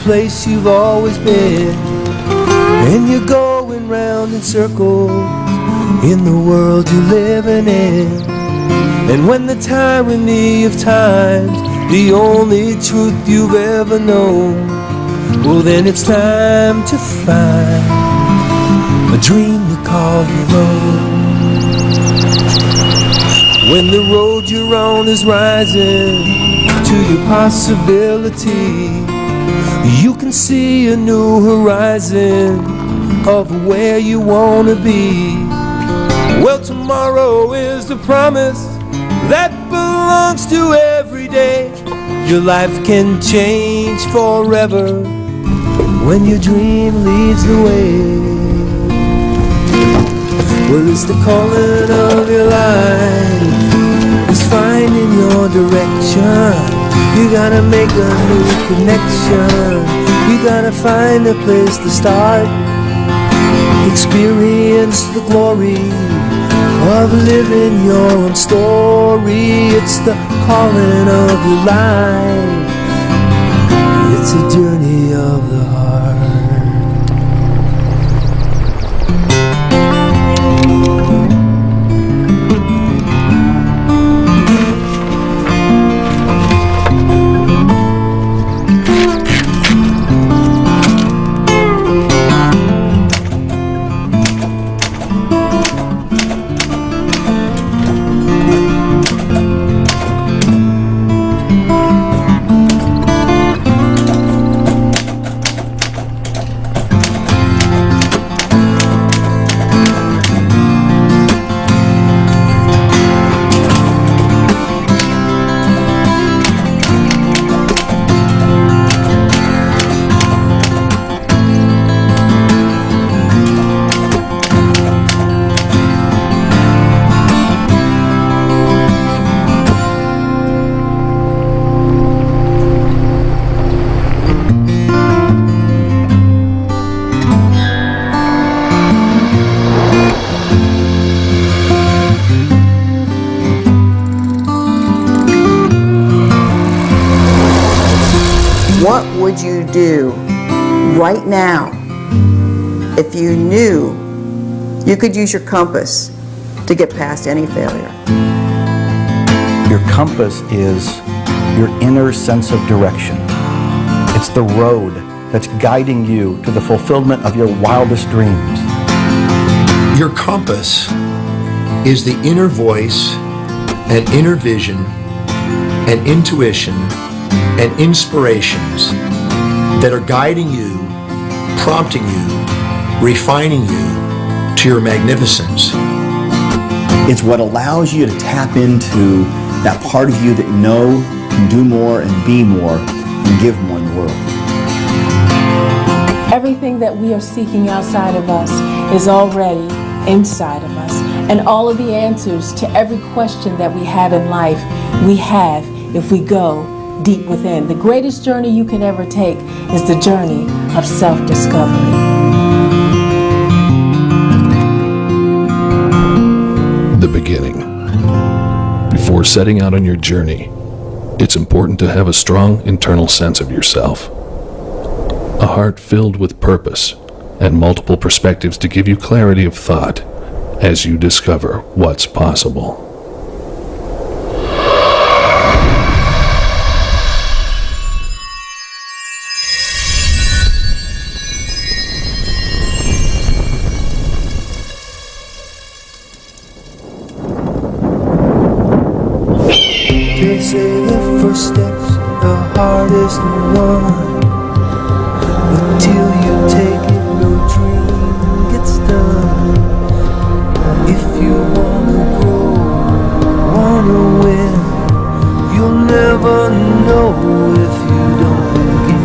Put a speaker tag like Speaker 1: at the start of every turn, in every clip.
Speaker 1: place you've always been, and you're going round in circles in the world you're living in. And when the tyranny of time's the only truth you've ever known, well then it's time to find a dream to call your own. When the road you're on is rising to your possibility, you can see a new horizon of where you want to be. Well, tomorrow is the promise that belongs to every day. Your life can change forever when your dream leads the way. Well, it's the calling of your life, it's finding your direction. You gotta make a new connection, you gotta find a place to start. Experience the glory of living your own story. It's the calling of your life, it's a journey of the heart.
Speaker 2: What would you do right now if you knew you could use your compass to get past any failure?
Speaker 3: Your compass is your inner sense of direction. It's the road that's guiding you to the fulfillment of your wildest dreams.
Speaker 4: Your compass is the inner voice and inner vision and intuition and inspirations that are guiding you, prompting you, refining you to your magnificence.
Speaker 3: It's what allows you to tap into that part of you that you know can do more and be more and give more in the world.
Speaker 5: Everything that we are seeking outside of us is already inside of us. And all of the answers to every question that we have in life, we have if we go deep within. The greatest journey you can ever take is the journey of self-discovery.
Speaker 6: The beginning. Before setting out on your journey, it's important to have a strong internal sense of yourself. A heart filled with purpose and multiple perspectives to give you clarity of thought as you discover what's possible.
Speaker 1: They say the first step's the hardest one. Until you take it, no dream gets done. If you wanna grow, wanna win, you'll never know if you don't begin.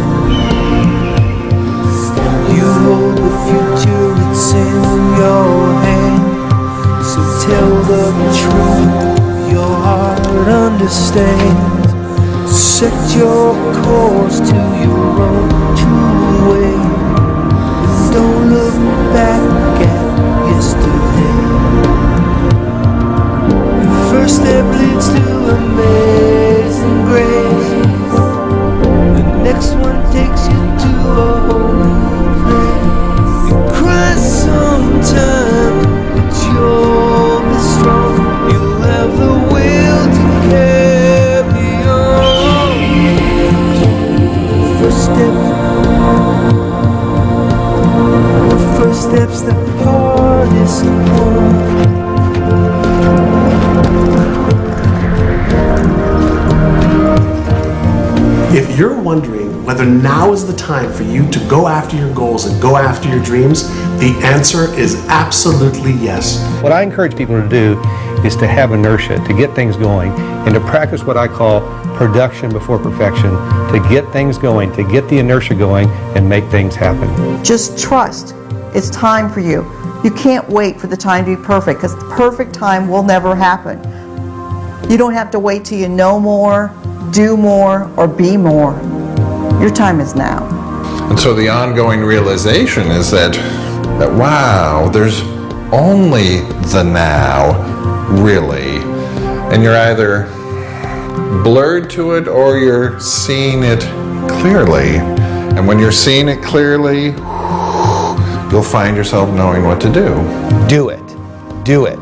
Speaker 1: You hold the future, it's in your hand. So tell the truth, your heart understands. Set your course to your own true way. And don't look back at yesterday. The first step leads to amazing grace. The next one takes you to hardest one.
Speaker 7: If you're wondering whether now is the time for you to go after your goals and go after your dreams, the answer is absolutely yes.
Speaker 8: What I encourage people to do is to have inertia, to get things going, and to practice what I call production before perfection, to get things going, to get the inertia going and make things happen.
Speaker 2: Just trust. It's time for you. You can't wait for the time to be perfect, because the perfect time will never happen. You don't have to wait till you know more, do more, or be more. Your time is now.
Speaker 9: And so the ongoing realization is that wow, there's only the now, really. And you're either blurred to it or you're seeing it clearly. And when you're seeing it clearly, you'll find yourself knowing what to do.
Speaker 10: Do it. Do it.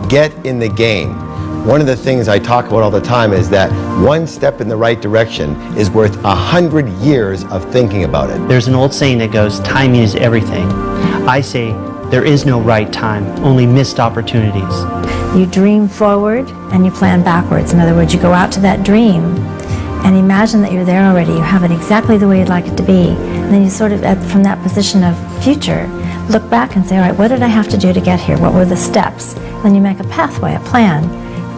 Speaker 10: Get in the game. One of the things I talk about all the time is that one step in the right direction is worth 100 years of thinking about it.
Speaker 11: There's an old saying that goes, timing is everything. I say, there is no right time, only missed opportunities.
Speaker 12: You dream forward and you plan backwards. In other words, you go out to that dream and imagine that you're there already. You have it exactly the way you'd like it to be. And then you sort of, from that position of future, look back and say, all right, what did I have to do to get here? What were the steps? And then you make a pathway, a plan,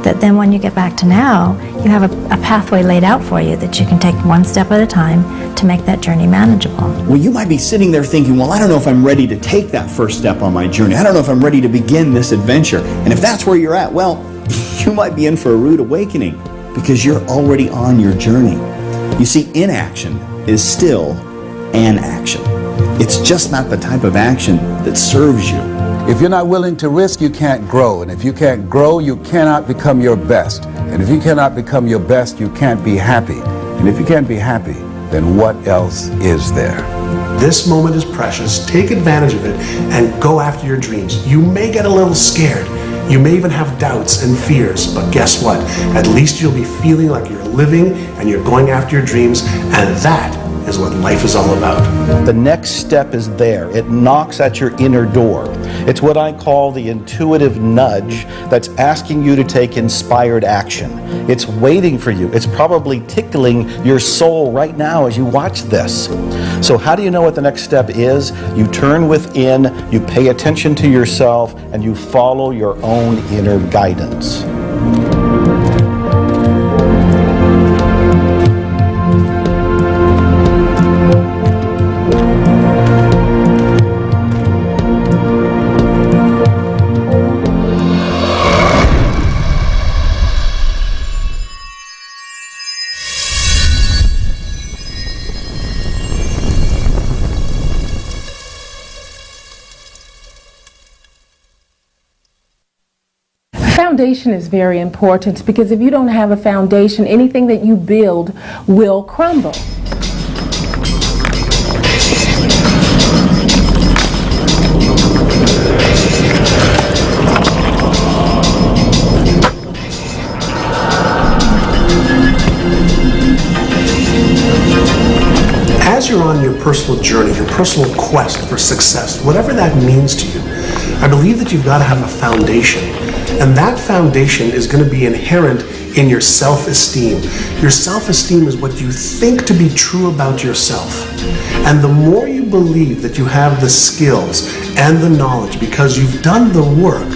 Speaker 12: that then when you get back to now, you have a pathway laid out for you that you can take one step at a time to make that journey manageable.
Speaker 13: Well, you might be sitting there thinking, well, I don't know if I'm ready to take that first step on my journey. I don't know if I'm ready to begin this adventure. And if that's where you're at, well, you might be in for a rude awakening because you're already on your journey. You see, inaction is still an action. It's just not the type of action that serves you.
Speaker 14: If you're not willing to risk, you can't grow. And if you can't grow, you cannot become your best. And if you cannot become your best, you can't be happy. And if you can't be happy, then what else is there?
Speaker 7: This moment is precious. Take advantage of it and go after your dreams. You may get a little scared. You may even have doubts and fears, but guess what? At least you'll be feeling like you're living and you're going after your dreams, and that is what life is all about.
Speaker 3: The next step is there. It knocks at your inner door. It's what I call the intuitive nudge that's asking you to take inspired action. It's waiting for you. It's probably tickling your soul right now as you watch this. So how do you know what the next step is? You turn within, you pay attention to yourself, and you follow your own inner guidance.
Speaker 5: Foundation is very important, because if you don't have a foundation, anything that you build will crumble.
Speaker 7: As you're on your personal journey, your personal quest for success, whatever that means to you, I believe that you've got to have a foundation. And that foundation is going to be inherent in your self-esteem. Your self-esteem is what you think to be true about yourself. And the more you believe that you have the skills and the knowledge because you've done the work,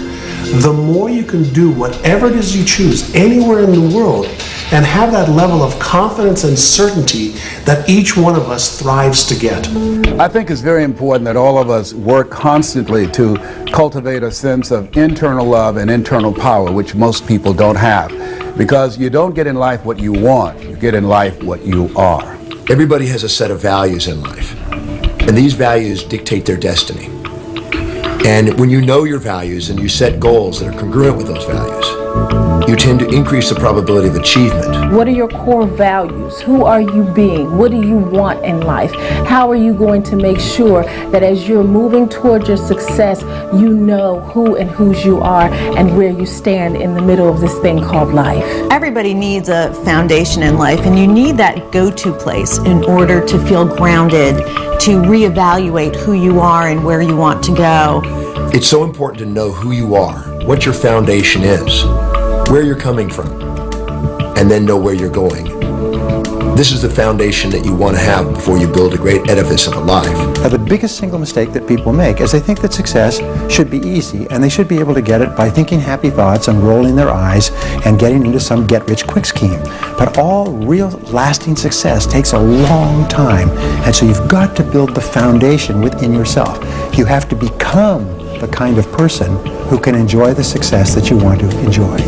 Speaker 7: the more you can do whatever it is you choose anywhere in the world and have that level of confidence and certainty that each one of us thrives to get.
Speaker 14: I think it's very important that all of us work constantly to cultivate a sense of internal love and internal power, which most people don't have. Because you don't get in life what you want, you get in life what you are.
Speaker 4: Everybody has a set of values in life, and these values dictate their destiny. And when you know your values and you set goals that are congruent with those values, you tend to increase the probability of achievement.
Speaker 5: What are your core values? Who are you being? What do you want in life? How are you going to make sure that as you're moving towards your success, you know who and whose you are and where you stand in the middle of this thing called life?
Speaker 2: Everybody needs a foundation in life, and you need that go-to place in order to feel grounded, to reevaluate who you are and where you want to go.
Speaker 4: It's so important to know who you are, what your foundation is, where you're coming from, and then know where you're going. This is the foundation that you want to have before you build a great edifice of a life.
Speaker 15: The biggest single mistake that people make is they think that success should be easy, and they should be able to get it by thinking happy thoughts and rolling their eyes and getting into some get-rich-quick scheme. But all real lasting success takes a long time, and so you've got to build the foundation within yourself. You have to become the kind of person who can enjoy the success that you want to enjoy.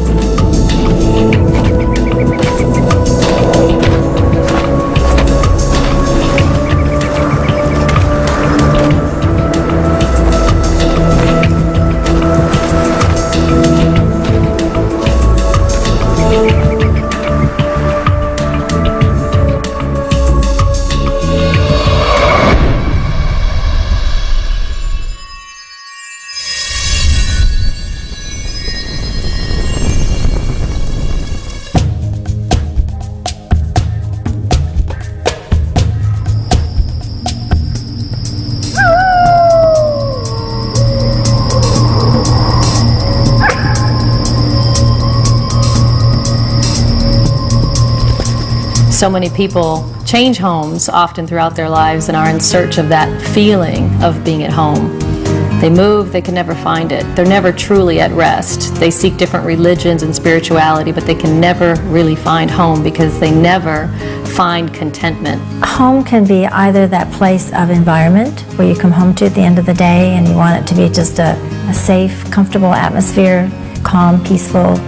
Speaker 16: So many people change homes often throughout their lives and are in search of that feeling of being at home. They move, they can never find it. They're never truly at rest. They seek different religions and spirituality, but they can never really find home because they never find contentment.
Speaker 12: Home can be either that place of environment where you come home to at the end of the day and you want it to be just a safe, comfortable atmosphere, calm, peaceful,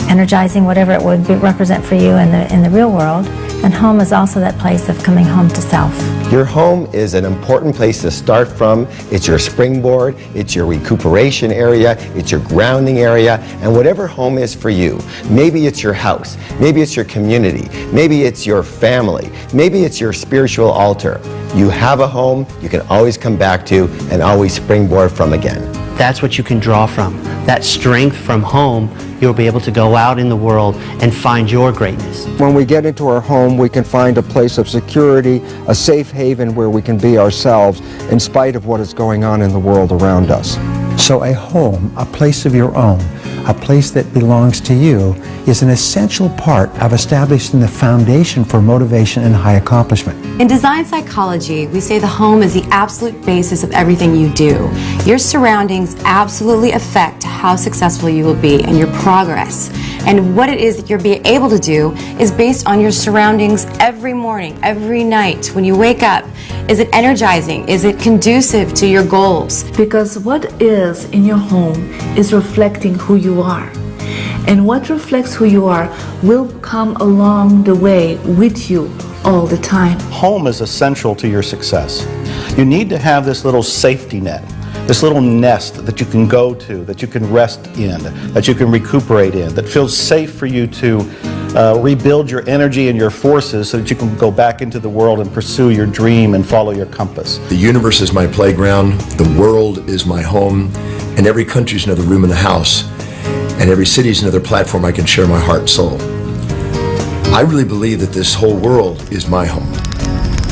Speaker 12: energizing, whatever it would represent for you in the real world. And home is also that place of coming home to self.
Speaker 10: Your home is an important place to start from. It's your springboard, it's your recuperation area, it's your grounding area, and whatever home is for you. Maybe it's your house, maybe it's your community, maybe it's your family, maybe it's your spiritual altar. You have a home you can always come back to and always springboard from again.
Speaker 11: That's what you can draw from. That strength from home, you'll be able to go out in the world and find your greatness.
Speaker 17: When we get into our home, we can find a place of security, a safe haven where we can be ourselves in spite of what is going on in the world around us.
Speaker 15: So a home, a place of your own, a place that belongs to you, is an essential part of establishing the foundation for motivation and high accomplishment.
Speaker 18: In design psychology, we say the home is the absolute basis of everything you do. Your surroundings absolutely affect how successful you will be and your progress. And what it is that you're being able to do is based on your surroundings every morning, every night. When you wake up, is it energizing? Is it conducive to your goals?
Speaker 5: Because what is in your home is reflecting who you are. And what reflects who you are will come along the way with you all the time.
Speaker 3: Home is essential to your success. You need to have this little safety net, this little nest that you can go to, that you can rest in, that you can recuperate in, that feels safe for you to rebuild your energy and your forces so that you can go back into the world and pursue your dream and follow your compass.
Speaker 4: The universe is my playground, the world is my home, and every country is another room in the house, and every city is another platform I can share my heart and soul. I really believe that this whole world is my home,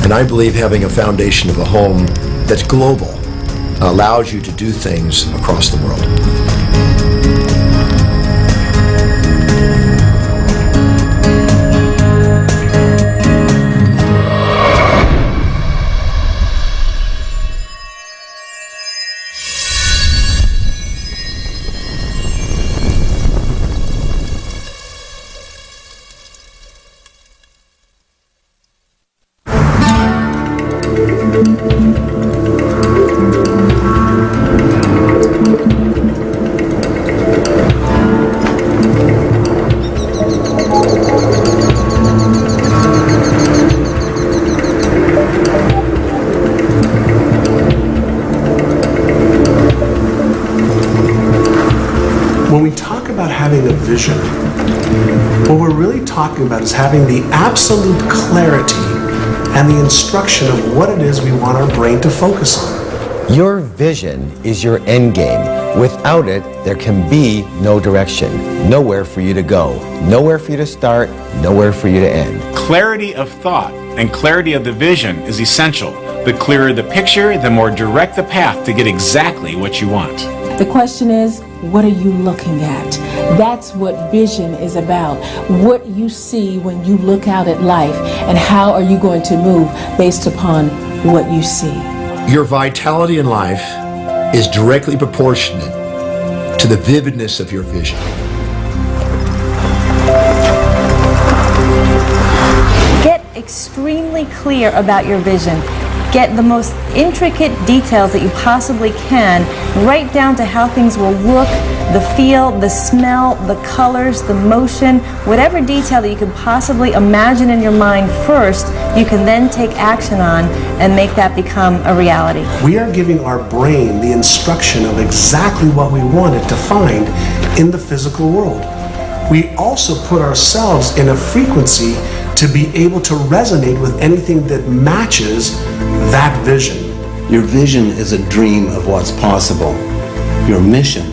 Speaker 4: and I believe having a foundation of a home that's global allows you to do things across the world.
Speaker 7: When we talk about having a vision, what we're really talking about is having the absolute clarity and the instruction of what it is we want our brain to focus on.
Speaker 10: Your vision is your end game. Without it, there can be no direction, nowhere for you to go, nowhere for you to start, nowhere for you to end.
Speaker 19: Clarity of thought and clarity of the vision is essential. The clearer the picture, the more direct the path to get exactly what you want.
Speaker 5: The question is, what are you looking at? That's what vision is about. What you see when you look out at life, and how are you going to move based upon what you see.
Speaker 4: Your vitality in life is directly proportionate to the vividness of your vision.
Speaker 20: Get extremely clear about your vision. Get the most intricate details that you possibly can, right down to how things will look, the feel, the smell, the colors, the motion, whatever detail that you can possibly imagine in your mind first, you can then take action on and make that become a reality.
Speaker 7: We are giving our brain the instruction of exactly what we want it to find in the physical world. We also put ourselves in a frequency to be able to resonate with anything that matches that vision.
Speaker 21: Your vision is a dream of what's possible. Your mission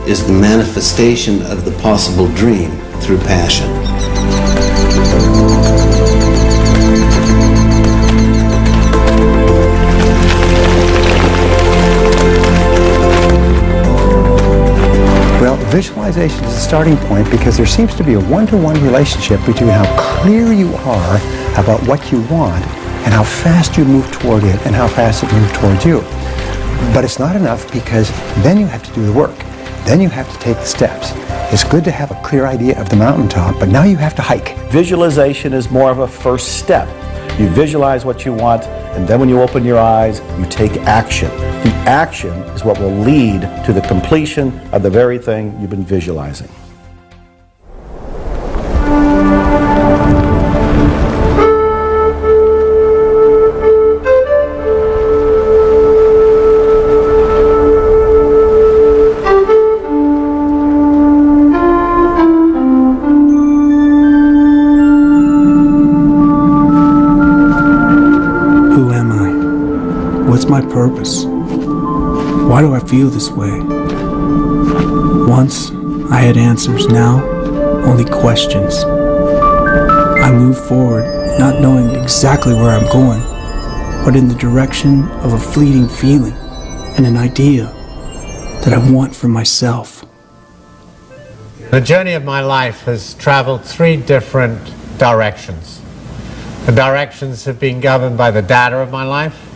Speaker 21: is the manifestation of the possible dream through passion.
Speaker 15: Well, visualization is a starting point because there seems to be a one-to-one relationship between how clear you are about what you want and how fast you move toward it and how fast it moves towards you. But it's not enough, because then you have to do the work. Then you have to take the steps. It's good to have a clear idea of the mountaintop, but now you have to hike.
Speaker 3: Visualization is more of a first step. You visualize what you want, and then when you open your eyes, you take action. The action is what will lead to the completion of the very thing you've been visualizing.
Speaker 1: What's my purpose? Why do I feel this way? Once I had answers, now only questions. I move forward, not knowing exactly where I'm going, but in the direction of a fleeting feeling and an idea that I want for myself.
Speaker 22: The journey of my life has traveled 3 different directions. The directions have been governed by the data of my life,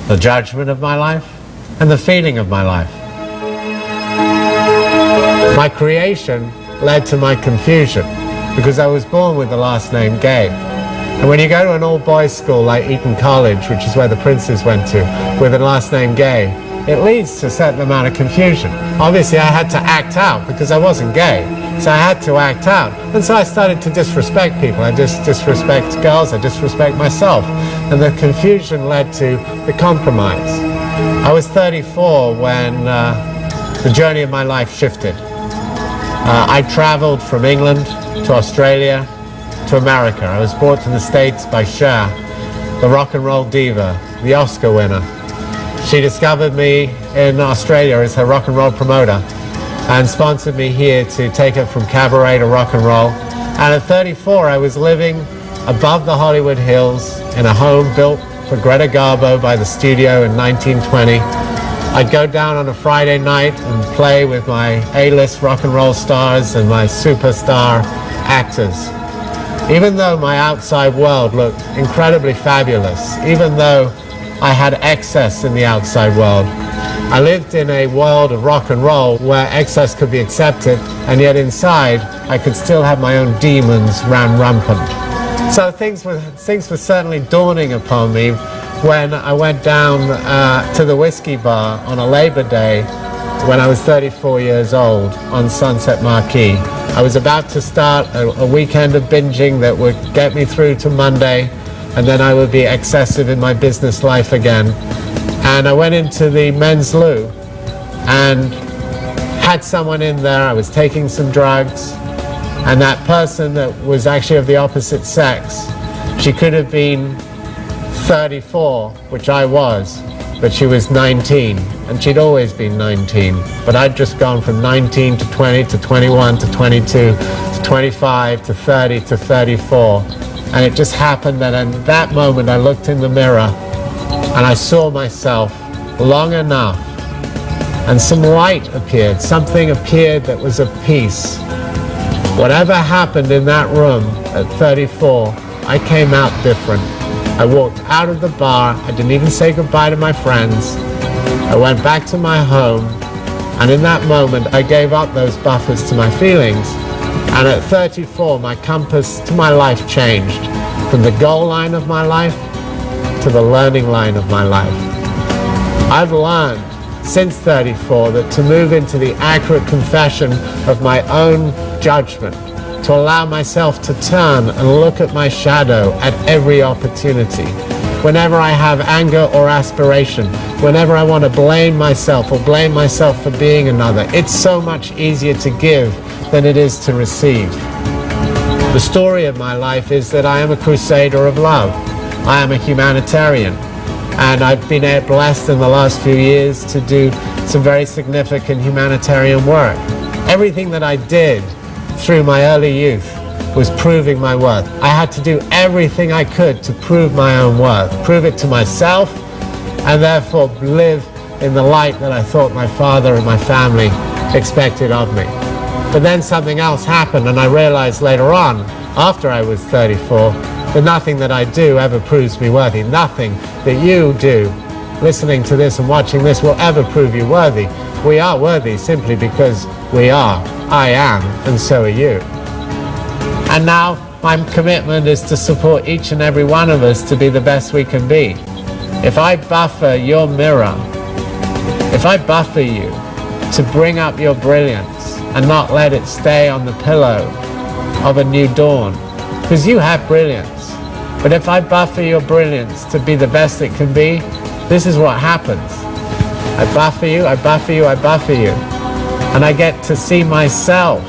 Speaker 22: the judgment of my life, and the feeling of my life. My creation led to my confusion because I was born with the last name Gay. And when you go to an all-boys school like Eton College, which is where the princes went to, with the last name Gay, it leads to a certain amount of confusion. Obviously I had to act out because I wasn't gay, so I had to act out. And so I started to disrespect people. I disrespect girls, I disrespect myself. And the confusion led to the compromise. I was 34 when the journey of my life shifted. I traveled from England to Australia to America. I was brought to the States by Cher, the rock and roll diva, the Oscar winner. She discovered me in Australia as her rock and roll promoter and sponsored me here to take her from cabaret to rock and roll. And at 34, I was living above the Hollywood Hills in a home built for Greta Garbo by the studio in 1920. I'd go down on a Friday night and play with my A-list rock and roll stars and my superstar actors. Even though my outside world looked incredibly fabulous, even though I had excess in the outside world, I lived in a world of rock and roll where excess could be accepted, and yet inside I could still have my own demons ran rampant. So things were certainly dawning upon me when I went down to the whiskey bar on a Labor Day when I was 34 years old on Sunset Marquee. I was about to start a weekend of binging that would get me through to Monday, and then I would be excessive in my business life again. And I went into the men's loo and had someone in there. I was taking some drugs, and that person that was actually of the opposite sex, she could have been 34, which I was, but she was 19, and she'd always been 19. But I'd just gone from 19 to 20 to 21 to 22 to 25 to 30 to 34. And it just happened that in that moment I looked in the mirror and I saw myself long enough and some light appeared. Something appeared that was of peace. Whatever happened in that room at 34, I came out different. I walked out of the bar. I didn't even say goodbye to my friends. I went back to my home, and in that moment, I gave up those buffers to my feelings. And at 34, my compass to my life changed from the goal line of my life to the learning line of my life. I've learned since 34 that to move into the accurate confession of my own judgment, to allow myself to turn and look at my shadow at every opportunity. Whenever I have anger or aspiration, whenever I want to blame myself or blame myself for being another, it's so much easier to give than it is to receive. The story of my life is that I am a crusader of love. I am a humanitarian, and I've been blessed in the last few years to do some very significant humanitarian work. Everything that I did through my early youth was proving my worth. I had to do everything I could to prove my own worth, prove it to myself, and therefore live in the light that I thought my father and my family expected of me. But then something else happened, and I realized later on, after I was 34, that nothing that I do ever proves me worthy. Nothing that you do, listening to this and watching this, will ever prove you worthy. We are worthy simply because we are. I am, and so are you. And now my commitment is to support each and every one of us to be the best we can be. If I buffer your mirror, if I buffer you to bring up your brilliance and not let it stay on the pillow of a new dawn, because you have brilliance, but if I buffer your brilliance to be the best it can be, this is what happens. I buffer you, I buffer you, I buffer you, and I get to see myself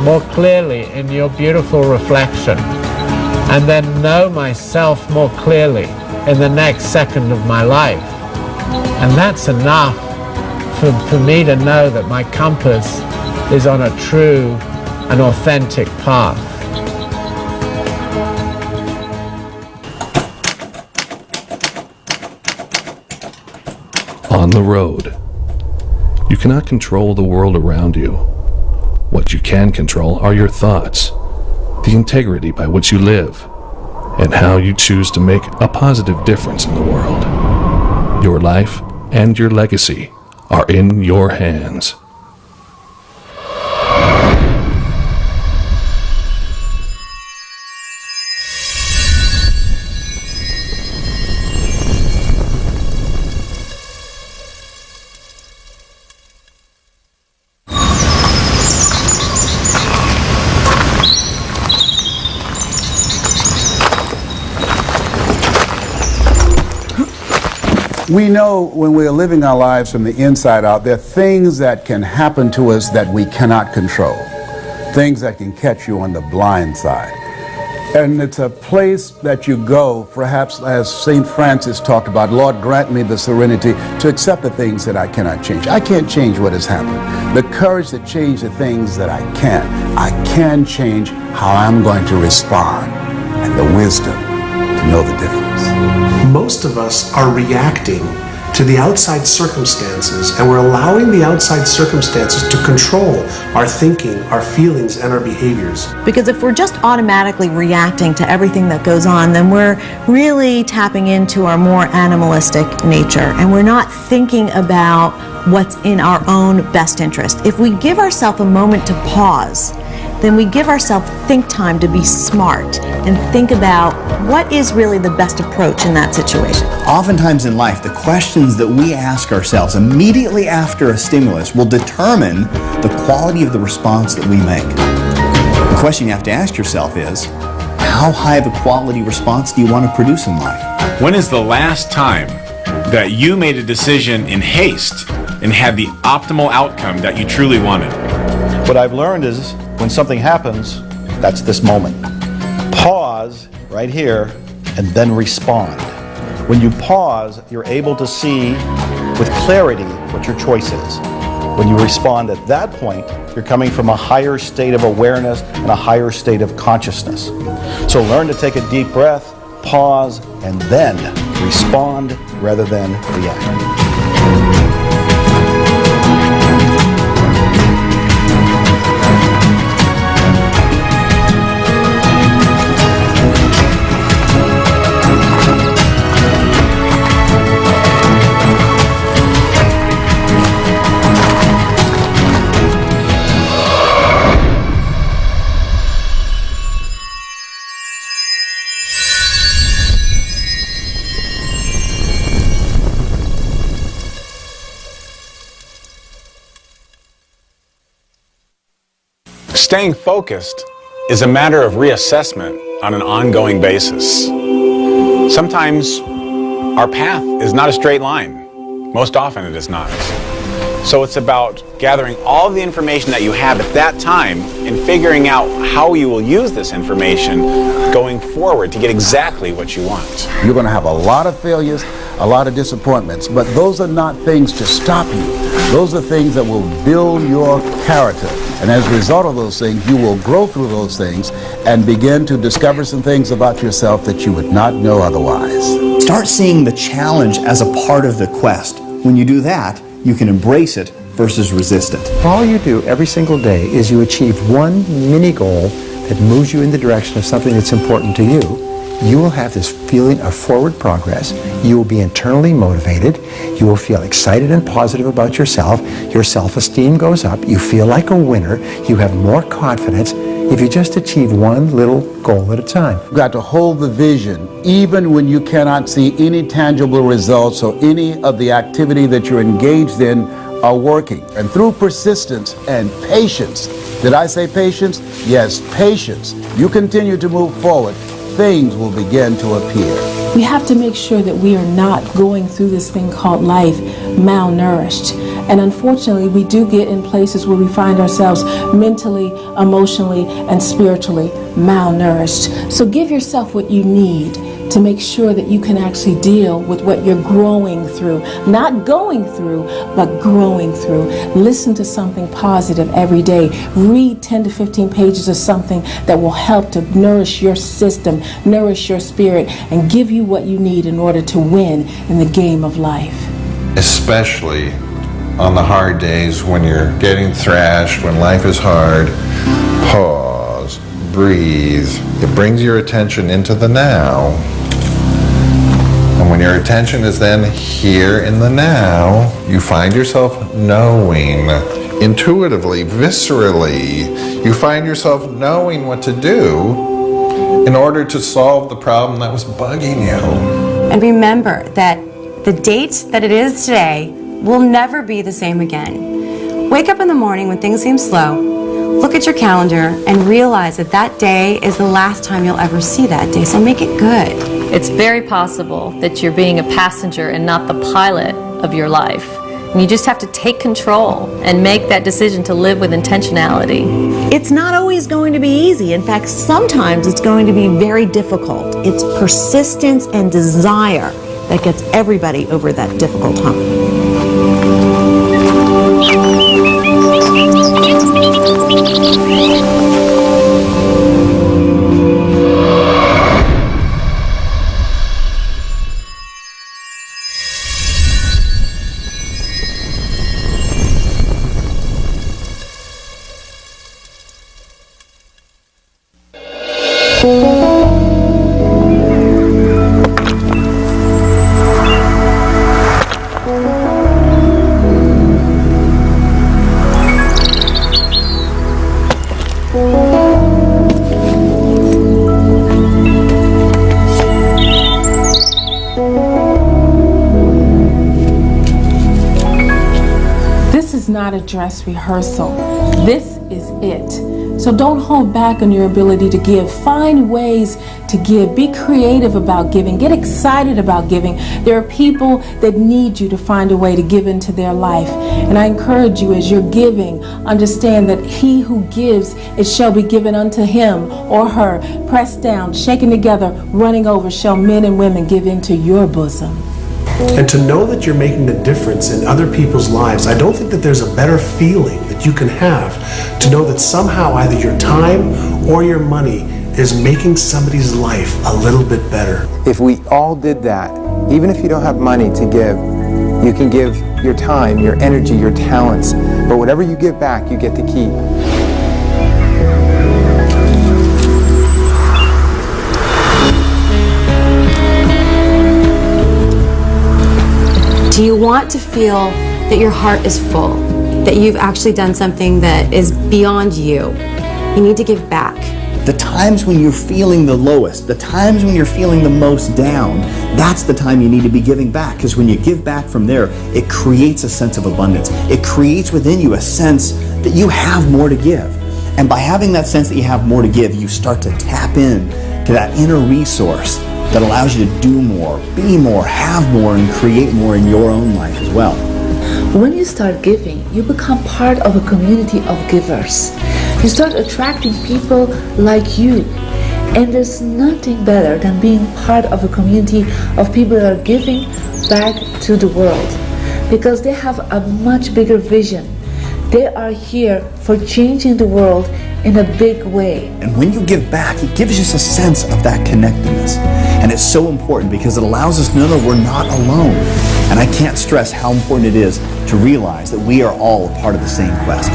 Speaker 22: more clearly in your beautiful reflection, and then know myself more clearly in the next second of my life. And that's enough for me to know that my compass is on a true and authentic path.
Speaker 6: On the road. You cannot control the world around you. What you can control are your thoughts, the integrity by which you live, and how you choose to make a positive difference in the world. Your life and your legacy are in your hands.
Speaker 14: We know when we are living our lives from the inside out, there are things that can happen to us that we cannot control. Things that can catch you on the blind side. And it's a place that you go, perhaps as St. Francis talked about, Lord, grant me the serenity to accept the things that I cannot change. I can't change what has happened. The courage to change the things that I can. I can change how I'm going to respond, and the wisdom to know the difference.
Speaker 7: Most of us are reacting to the outside circumstances, and we're allowing the outside circumstances to control our thinking, our feelings, and our behaviors.
Speaker 8: Because if we're just automatically reacting to everything that goes on, then we're really tapping into our more animalistic nature, and we're not thinking about what's in our own best interest. If we give ourselves a moment to pause, then we give ourselves think time to be smart and think about what is really the best approach in that situation.
Speaker 13: Oftentimes in life, the questions that we ask ourselves immediately after a stimulus will determine the quality of the response that we make. The question you have to ask yourself is, how high of a quality response do you want to produce in life?
Speaker 19: When is the last time that you made a decision in haste and had the optimal outcome that you truly wanted?
Speaker 3: What I've learned is when something happens, that's this moment. Pause right here and then respond. When you pause, you're able to see with clarity what your choice is. When you respond at that point, you're coming from a higher state of awareness and a higher state of consciousness. So learn to take a deep breath, pause, and then respond rather than react.
Speaker 2: Staying focused is a matter of reassessment on an ongoing basis. Sometimes our path is not a straight line. Most often it is not. So it's about gathering all of the information that you have at that time and figuring out how you will use this information going forward to get exactly what you want.
Speaker 14: You're going to have a lot of failures, a lot of disappointments, but those are not things to stop you. Those are things that will build your character. And as a result of those things, you will grow through those things and begin to discover some things about yourself that you would not know otherwise.
Speaker 13: Start seeing the challenge as a part of the quest. When you do that, you can embrace it versus resist it.
Speaker 15: All you do every single day is you achieve one mini goal that moves you in the direction of something that's important to you. You will have this feeling of forward progress. You will be internally motivated. You will feel excited and positive about yourself. Your self-esteem goes up. You feel like a winner. You have more confidence if you just achieve one little goal at a time.
Speaker 14: You've got to hold the vision even when you cannot see any tangible results or any of the activity that you're engaged in are working. And through persistence and patience, did I say patience? Yes, patience. You continue to move forward, things will begin to appear.
Speaker 5: We have to make sure that we are not going through this thing called life malnourished. And unfortunately, we do get in places where we find ourselves mentally, emotionally, and spiritually malnourished. So give yourself what you need to make sure that you can actually deal with what you're growing through. Not going through, but growing through. Listen to something positive every day. Read 10 to 15 pages of something that will help to nourish your system, nourish your spirit, and give you what you need in order to win in the game of life.
Speaker 9: Especially on the hard days when you're getting thrashed, when life is hard, pause, breathe. It brings your attention into the now. And when your attention is then here in the now, you find yourself knowing, intuitively, viscerally, you find yourself knowing what to do in order to solve the problem that was bugging you.
Speaker 18: And remember that the date that it is today will never be the same again. Wake up in the morning when things seem slow, look at your calendar, and realize that that day is the last time you'll ever see that day, so make it good.
Speaker 16: It's very possible that you're being a passenger and not the pilot of your life. And you just have to take control and make that decision to live with intentionality.
Speaker 8: It's not always going to be easy. In fact, sometimes it's going to be very difficult. It's persistence and desire that gets everybody over that difficult hump.
Speaker 5: Not a dress rehearsal. This is it. So don't hold back on your ability to give. Find ways to give. Be creative about giving. Get excited about giving. There are people that need you to find a way to give into their life. And I encourage you, as you're giving, understand that he who gives, it shall be given unto him or her. Pressed down, shaken together, running over, shall men and women give into your bosom.
Speaker 7: And to know that you're making a difference in other people's lives, I don't think that there's a better feeling that you can have to know that somehow either your time or your money is making somebody's life a little bit better.
Speaker 15: If we all did that, even if you don't have money to give, you can give your time, your energy, your talents, but whatever you give back, you get to keep.
Speaker 18: Do you want to feel that your heart is full, that you've actually done something that is beyond you? You need to give back.
Speaker 13: The times when you're feeling the lowest, the times when you're feeling the most down, that's the time you need to be giving back, because when you give back from there, it creates a sense of abundance. It creates within you a sense that you have more to give. And by having that sense that you have more to give, you start to tap in to that inner resource that allows you to do more, be more, have more, and create more in your own life as well.
Speaker 11: When you start giving, you become part of a community of givers. You start attracting people like you. And there's nothing better than being part of a community of people that are giving back to the world, because they have a much bigger vision. They are here for changing the world in a big way.
Speaker 13: And when you give back, it gives us a sense of that connectedness. And it's so important because it allows us to know that we're not alone. And I can't stress how important it is to realize that we are all a part of the same quest.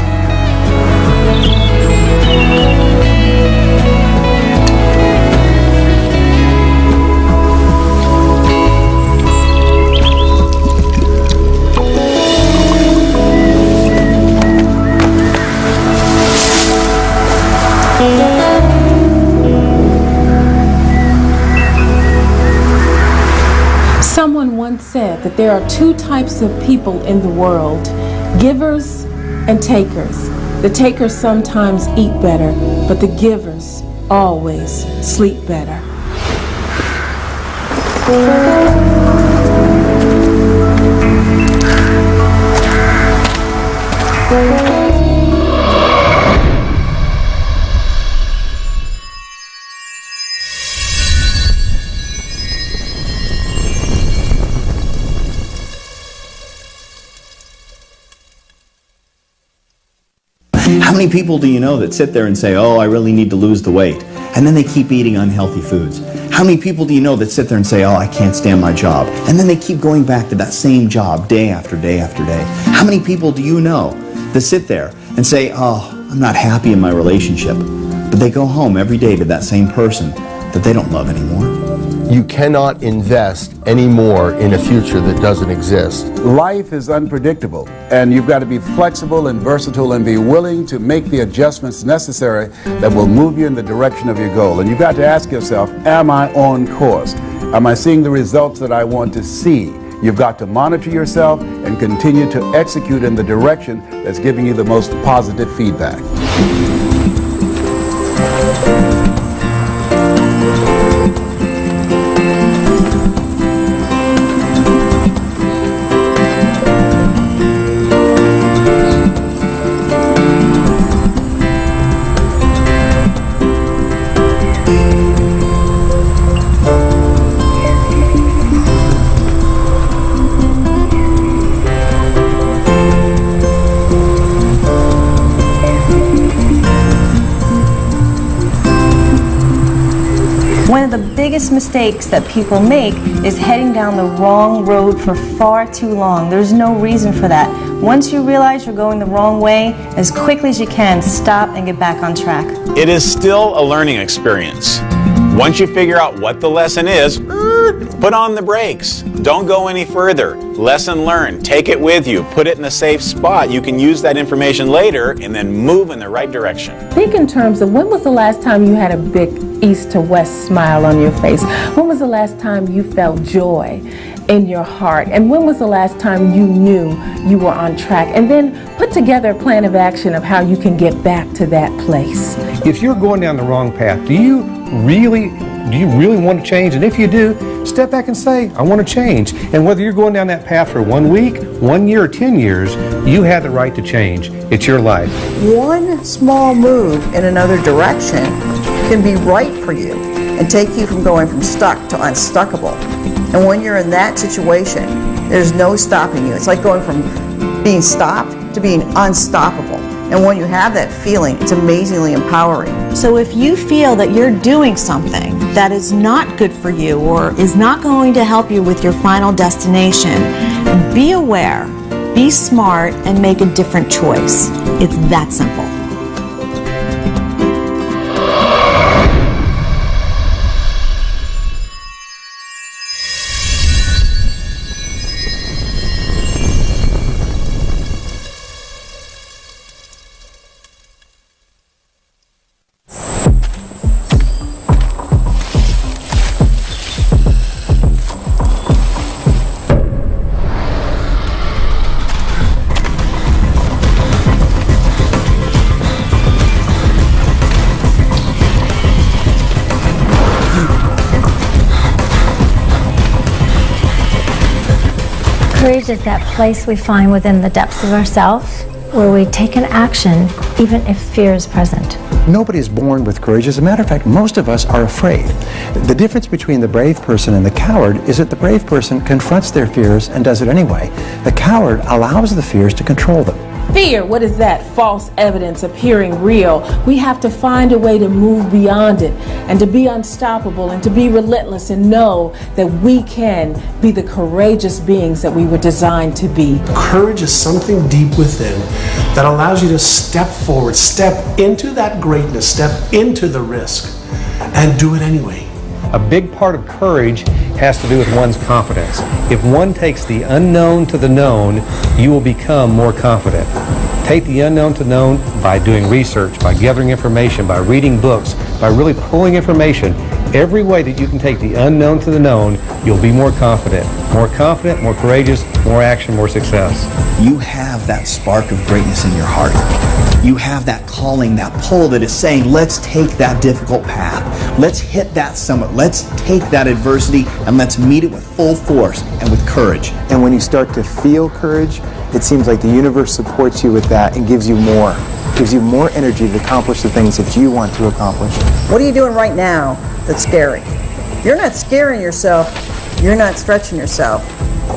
Speaker 5: Someone once said that there are two types of people in the world, givers and takers. The takers sometimes eat better, but the givers always sleep better.
Speaker 13: How many people do you know that sit there and say, oh, I really need to lose the weight, and then they keep eating unhealthy foods? How many people do you know that sit there and say, oh, I can't stand my job, and then they keep going back to that same job day after day after day? How many people do you know that sit there and say, oh, I'm not happy in my relationship, but they go home every day to that same person that they don't love anymore?
Speaker 10: You cannot invest any more in a future that doesn't exist.
Speaker 14: Life is unpredictable, and you've got to be flexible and versatile and be willing to make the adjustments necessary that will move you in the direction of your goal. And you've got to ask yourself, am I on course? Am I seeing the results that I want to see? You've got to monitor yourself and continue to execute in the direction that's giving you the most positive feedback.
Speaker 20: One of the biggest mistakes that people make is heading down the wrong road for far too long. There's no reason for that. Once you realize you're going the wrong way, as quickly as you can, stop and get back on track.
Speaker 2: It is still a learning experience. Once you figure out what the lesson is, put on the brakes. Don't go any further. Lesson learned. Take it with you. Put it in a safe spot. You can use that information later and then move in the right direction.
Speaker 5: Think in terms of when was the last time you had a big east to west smile on your face? When was the last time you felt joy in your heart? And when was the last time you knew you were on track? And then put together a plan of action of how you can get back to that place.
Speaker 12: If you're going down the wrong path, do you really want to change? And if you do, step back and say, I want to change. And whether you're going down that path for 1 week, 1 year, or 10 years, you have the right to change. It's your life.
Speaker 23: One small move in another direction can be right for you and take you from going from stuck to unstuckable. And when you're in that situation, there's no stopping you. It's like going from being stopped to being unstoppable. And when you have that feeling, it's amazingly empowering.
Speaker 8: So if you feel that you're doing something that is not good for you or is not going to help you with your final destination, be aware, be smart, and make a different choice. It's that simple.
Speaker 4: Courage is that place we find within the depths of ourselves where we take an action even if fear is present.
Speaker 15: Nobody is born with courage. As a matter of fact, most of us are afraid. The difference between the brave person and the coward is that the brave person confronts their fears and does it anyway. The coward allows the fears to control them.
Speaker 5: Fear, what is that? False evidence appearing real. We have to find a way to move beyond it and to be unstoppable and to be relentless and know that we can be the courageous beings that we were designed to be.
Speaker 7: Courage is something deep within that allows you to step forward, step into that greatness, step into the risk, and do it anyway.
Speaker 12: A big part of courage has to do with one's confidence. If one takes the unknown to the known, you will become more confident. Take the unknown to known by doing research, by gathering information, by reading books, by really pulling information. Every way that you can take the unknown to the known, you'll be more confident, more courageous, more action, more success.
Speaker 13: You have that spark of greatness in your heart. You have that calling, that pull that is saying, let's take that difficult path. Let's hit that summit. Let's take that adversity and let's meet it with full force and with courage.
Speaker 17: And when you start to feel courage, it seems like the universe supports you with that and gives you more. Gives you more energy to accomplish the things that you want to accomplish.
Speaker 23: What are you doing right now that's scary? You're not scaring yourself. You're not stretching yourself.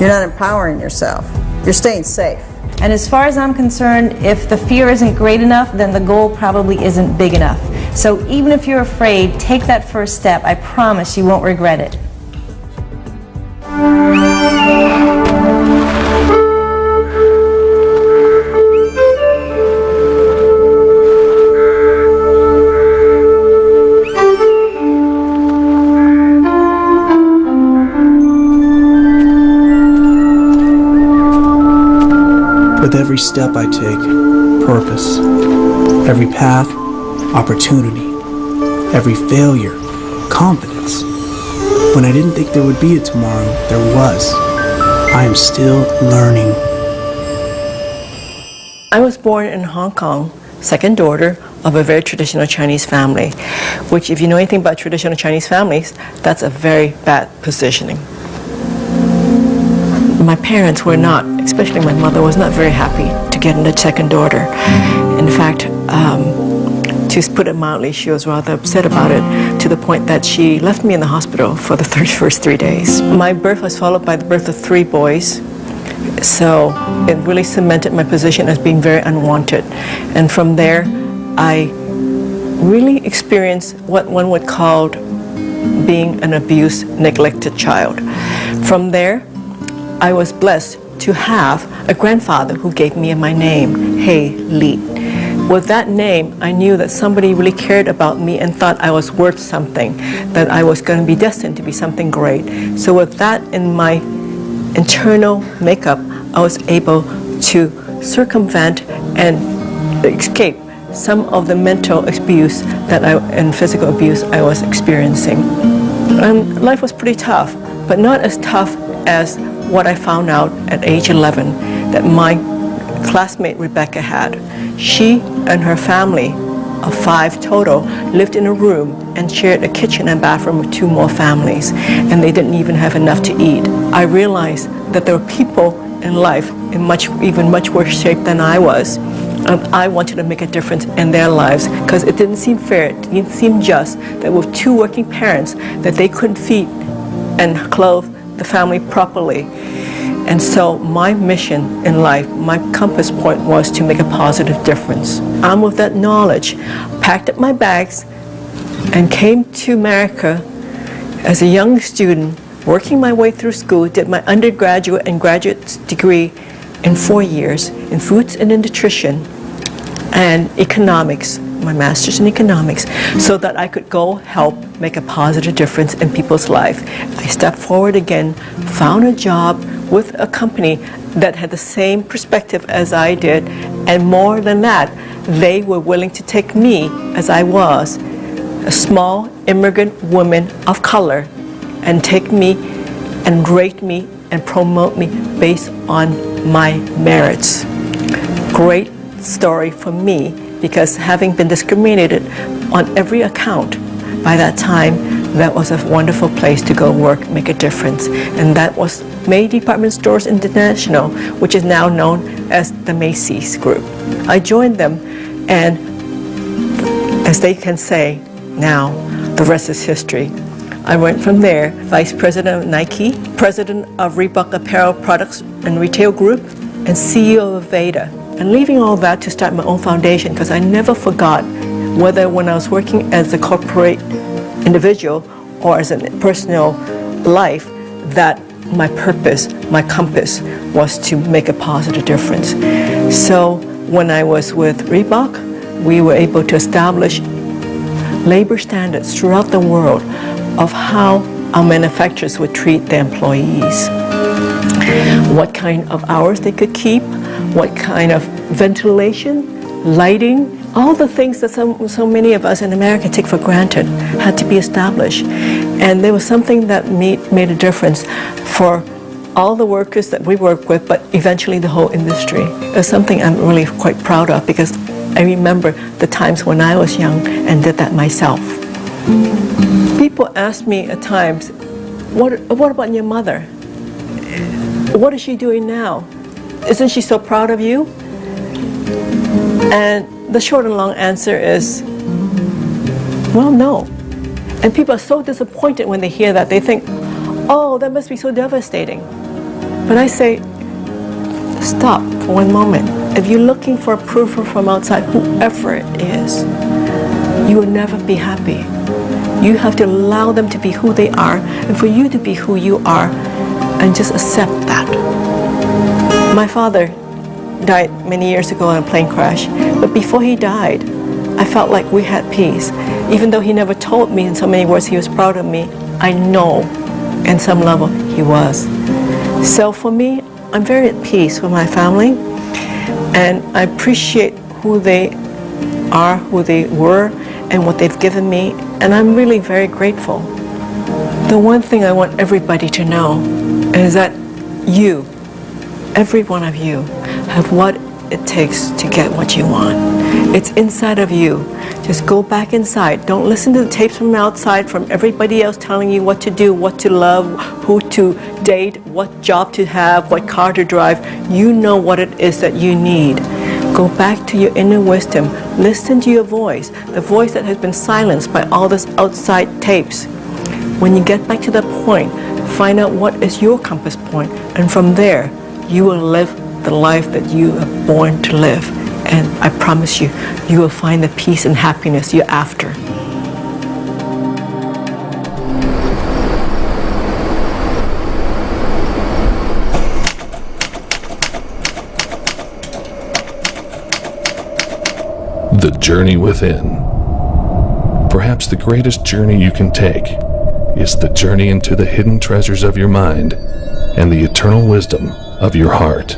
Speaker 23: You're not empowering yourself. You're staying safe.
Speaker 20: And as far as I'm concerned, if the fear isn't great enough, then the goal probably isn't big enough. So even if you're afraid, take that first step. I promise you won't regret it.
Speaker 21: With every step I take, purpose. Every path, opportunity. Every failure, confidence. When I didn't think there would be a tomorrow, there was. I am still learning.
Speaker 24: I was born in Hong Kong, second daughter of a very traditional Chinese family, which if you know anything about traditional Chinese families, that's a very bad positioning. My parents were not, especially my mother, was not very happy to get the second daughter. In fact, to put it mildly, she was rather upset about it to the point that she left me in the hospital for the first 3 days. My birth was followed by the birth of 3 boys, so it really cemented my position as being very unwanted. And from there, I really experienced what one would call being an abused, neglected child. From there, I was blessed to have a grandfather who gave me my name, Hey Li. With that name, I knew that somebody really cared about me and thought I was worth something, that I was going to be destined to be something great. So with that in my internal makeup, I was able to circumvent and escape some of the mental abuse and physical abuse I was experiencing. And life was pretty tough, but not as tough as what I found out at age 11 that my classmate Rebecca had. She and her family of 5 total lived in a room and shared a kitchen and bathroom with 2 more families, and they didn't even have enough to eat. I realized that there were people in life in even much worse shape than I was, and I wanted to make a difference in their lives because it didn't seem fair, it didn't seem just that with 2 working parents that they couldn't feed and clothe the family properly. And so my mission in life, my compass point was to make a positive difference. And with that knowledge, packed up my bags and came to America as a young student, working my way through school, did my undergraduate and graduate degree in 4 years in foods and in nutrition and economics, my master's in economics, so that I could go help make a positive difference in people's life. I stepped forward again, found a job with a company that had the same perspective as I did, and more than that, they were willing to take me as I was, a small immigrant woman of color, and take me and rate me and promote me based on my merits. Great story for me, because having been discriminated on every account, by that time, that was a wonderful place to go work, make a difference. And that was May Department Stores International, which is now known as the Macy's Group. I joined them, and as they can say now, the rest is history. I went from there, Vice President of Nike, President of Reebok Apparel Products and Retail Group, and CEO of Veda. And leaving all that to start my own foundation, because I never forgot whether when I was working as a corporate individual or as a personal life, that my purpose, my compass was to make a positive difference. So when I was with Reebok, we were able to establish labor standards throughout the world of how our manufacturers would treat their employees. What kind of hours they could keep, what kind of ventilation, lighting, all the things that so many of us in America take for granted had to be established. And there was something that made a difference for all the workers that we work with, but eventually the whole industry. It's something I'm really quite proud of, because I remember the times when I was young and did that myself. People ask me at times, what about your mother? What is she doing now? Isn't she so proud of you? And the short and long answer is, well, no. And people are so disappointed when they hear that. They think, oh, that must be so devastating. But I say, stop for one moment. If you're looking for approval from outside, whoever it is, you will never be happy. You have to allow them to be who they are, and for you to be who you are, and just accept that. My father died many years ago in a plane crash, but before he died, I felt like we had peace. Even though he never told me in so many words he was proud of me, I know in some level he was. So for me, I'm very at peace with my family, and I appreciate who they are, who they were, and what they've given me, and I'm really very grateful. The one thing I want everybody to know is that you, every one of you, have what it takes to get what you want. It's inside of you. Just go back inside. Don't listen to the tapes from outside, from everybody else telling you what to do, what to love, who to date, what job to have, what car to drive. You know what it is that you need. Go back to your inner wisdom. Listen to your voice, the voice that has been silenced by all this outside tapes. When you get back to that point, find out what is your compass point, and from there, you will live the life that you are born to live. And I promise you, you will find the peace and happiness you're after.
Speaker 1: The journey within. Perhaps the greatest journey you can take is the journey into the hidden treasures of your mind and the eternal wisdom of your heart.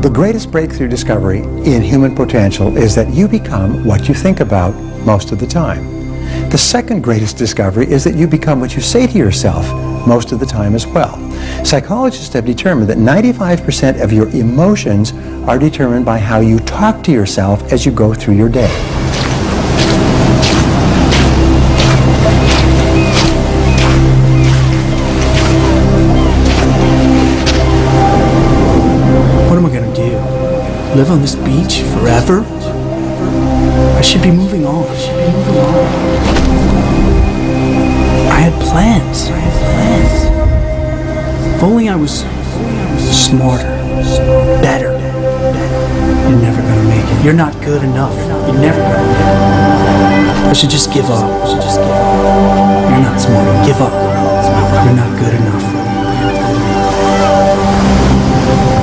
Speaker 15: The greatest breakthrough discovery in human potential is that you become what you think about most of the time. The second greatest discovery is that you become what you say to yourself most of the time as well. Psychologists have determined that 95% of your emotions are determined by how you talk to yourself as you go through your day.
Speaker 21: What am I gonna do? Live on this beach forever? I should be moving on. I had plans. If only I was smarter, better. You're never gonna make it. You're not good enough. You're never gonna make it. I should just give up. You're not smart enough. Give up. You're not good enough.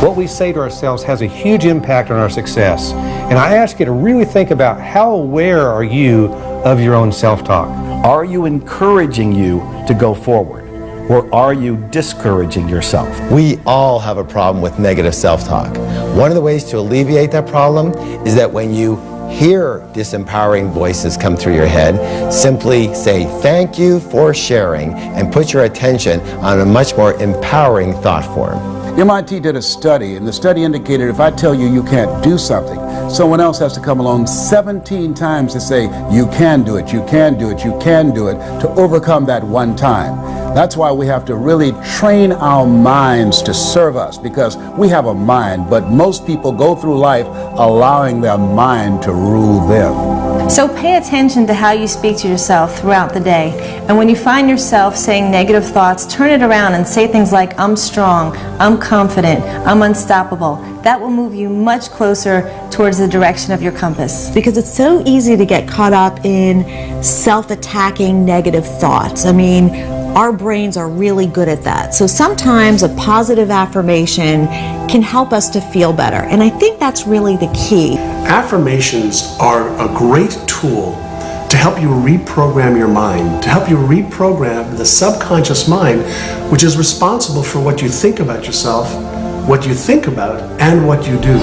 Speaker 12: What we say to ourselves has a huge impact on our success. And I ask you to really think about how aware are you of your own self-talk?
Speaker 3: Are you encouraging you to go forward? Or are you discouraging yourself?
Speaker 10: We all have a problem with negative self-talk. One of the ways to alleviate that problem is that when you hear disempowering voices come through your head, simply say thank you for sharing and put your attention on a much more empowering thought form.
Speaker 14: MIT did a study, and the study indicated if I tell you you can't do something, someone else has to come along 17 times to say you can do it, you can do it, you can do it, to overcome that one time. That's why we have to really train our minds to serve us, because we have a mind, but most people go through life allowing their mind to rule them.
Speaker 20: So pay attention to how you speak to yourself throughout the day. And when you find yourself saying negative thoughts, turn it around and say things like, I'm strong, I'm confident, I'm unstoppable. That will move you much closer towards the direction of your compass.
Speaker 8: Because it's so easy to get caught up in self-attacking negative thoughts. I mean, our brains are really good at that. So sometimes a positive affirmation can help us to feel better. And I think that's really the key.
Speaker 7: Affirmations are a great tool to help you reprogram your mind, to help you reprogram the subconscious mind, which is responsible for what you think about yourself, what you think about, and what you do.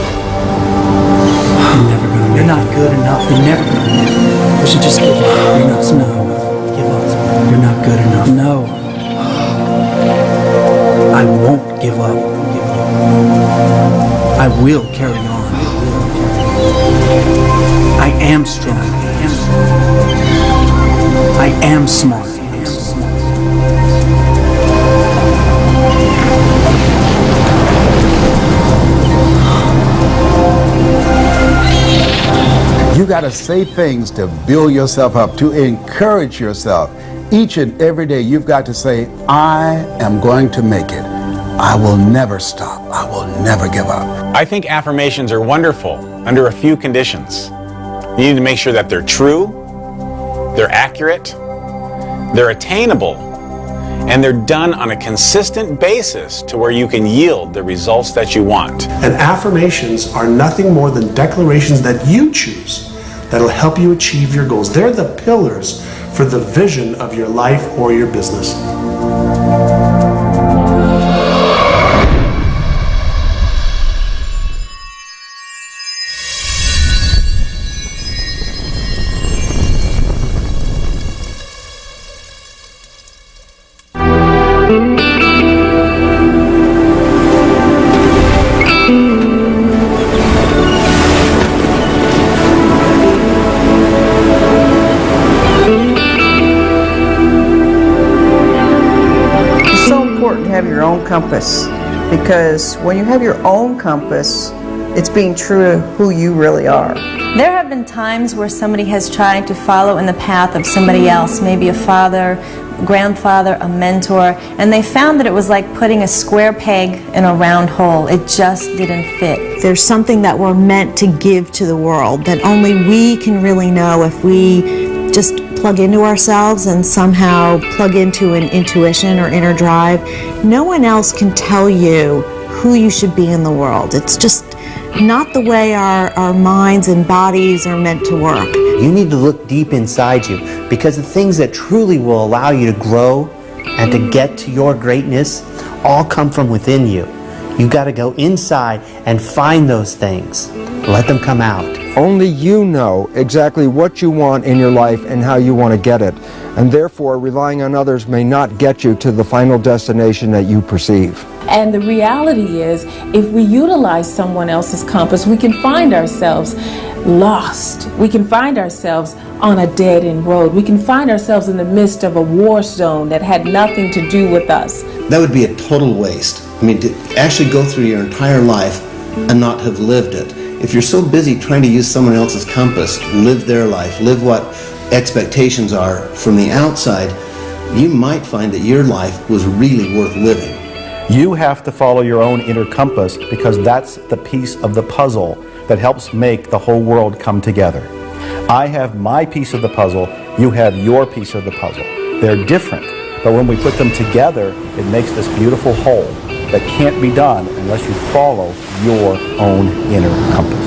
Speaker 21: You're not good enough. You're never gonna make it. I should just give up. You're not smart enough. Give up. You're not good enough. No. I won't give up. I will carry on. I am strong. I am smart.
Speaker 14: You got to say things to build yourself up, to encourage yourself. Each and every day you've got to say, I am going to make it. I will never stop. I will never give up.
Speaker 2: I think affirmations are wonderful under a few conditions. You need to make sure that they're true, they're accurate, they're attainable, and they're done on a consistent basis to where you can yield the results that you want.
Speaker 7: And affirmations are nothing more than declarations that you choose that'll help you achieve your goals. They're the pillars for the vision of your life or your business.
Speaker 23: Compass, because when you have your own compass, it's being true to who you really are.
Speaker 20: There have been times where somebody has tried to follow in the path of somebody else, maybe a father, grandfather, a mentor, and they found that it was like putting a square peg in a round hole. It just didn't fit.
Speaker 8: There's something that we're meant to give to the world that only we can really know if we just plug into ourselves and somehow plug into an intuition or inner drive. No one else can tell you who you should be in the world. It's just not the way our minds and bodies are meant to work.
Speaker 6: You need to look deep inside you, because the things that truly will allow you to grow and to get to your greatness all come from within you. You got to go inside and find those things. Let them come out.
Speaker 9: Only you know exactly what you want in your life and how you want to get it. And therefore, relying on others may not get you to the final destination that you perceive.
Speaker 5: And the reality is, if we utilize someone else's compass, we can find ourselves lost. We can find ourselves on a dead-end road. We can find ourselves in the midst of a war zone that had nothing to do with us.
Speaker 16: That would be a total waste. I mean, to actually go through your entire life and not have lived it. If you're so busy trying to use someone else's compass, live their life, live what expectations are from the outside, you might find that your life was really worth living.
Speaker 3: You have to follow your own inner compass, because that's the piece of the puzzle that helps make the whole world come together. I have my piece of the puzzle, you have your piece of the puzzle. They're different, but when we put them together, it makes this beautiful whole that can't be done unless you follow your own inner compass.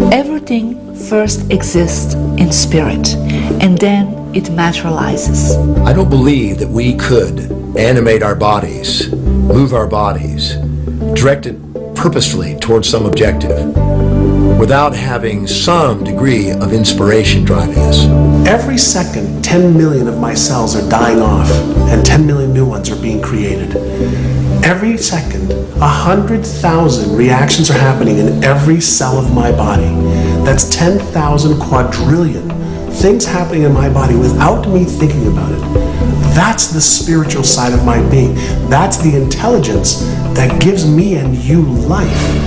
Speaker 11: Everything first exists in spirit, and then it materializes.
Speaker 19: I don't believe that we could animate our bodies, move our bodies, direct it purposefully towards some objective without having some degree of inspiration driving us.
Speaker 7: Every second, 10 million of my cells are dying off, and 10 million new ones are being created. Every second, 100,000 reactions are happening in every cell of my body. That's 10,000 quadrillion things happening in my body without me thinking about it. That's the spiritual side of my being. That's the intelligence that gives me and you life.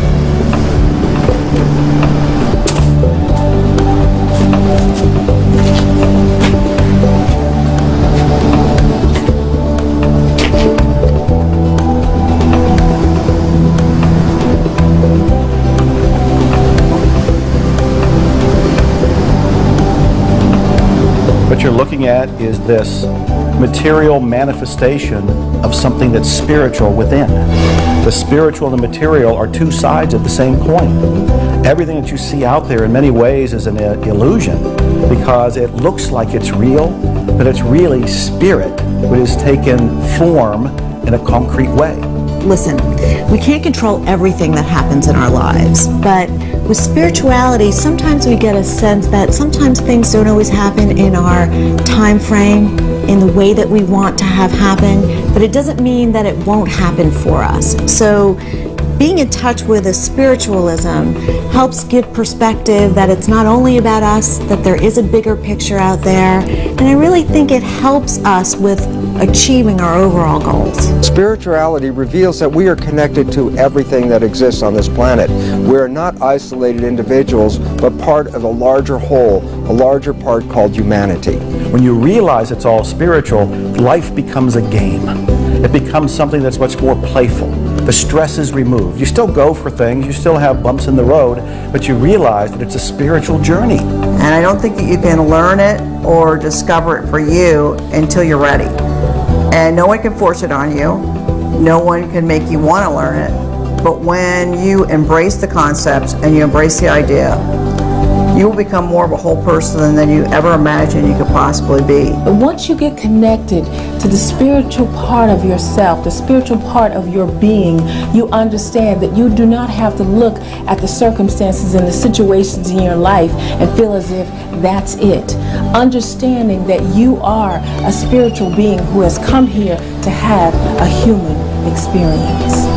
Speaker 7: What you're looking at is this material manifestation of something that's spiritual within. The spiritual and the material are two sides of the same coin. Everything that you see out there in many ways is an illusion, because it looks like it's real, but it's really spirit which has taken form in a concrete way.
Speaker 8: Listen, we can't control everything that happens in our lives, but with spirituality, sometimes we get a sense that sometimes things don't always happen in our time frame, in the way that we want to have happen, but it doesn't mean that it won't happen for us. So being in touch with a spiritualism helps give perspective that it's not only about us, that there is a bigger picture out there, and I really think it helps us with achieving our overall goals.
Speaker 9: Spirituality reveals that we are connected to everything that exists on this planet. We are not isolated individuals, but part of a larger whole, a larger part called humanity.
Speaker 3: When you realize it's all spiritual, life becomes a game. It becomes something that's much more playful. The stress is removed. You still go for things, you still have bumps in the road, but you realize that it's a spiritual journey.
Speaker 23: And I don't think that you can learn it or discover it for you until you're ready. And no one can force it on you. No one can make you want to learn it. But when you embrace the concepts and you embrace the idea, you will become more of a whole person than you ever imagined you could possibly be.
Speaker 5: But once you get connected to the spiritual part of yourself, the spiritual part of your being, you understand that you do not have to look at the circumstances and the situations in your life and feel as if that's it. Understanding that you are a spiritual being who has come here to have a human experience.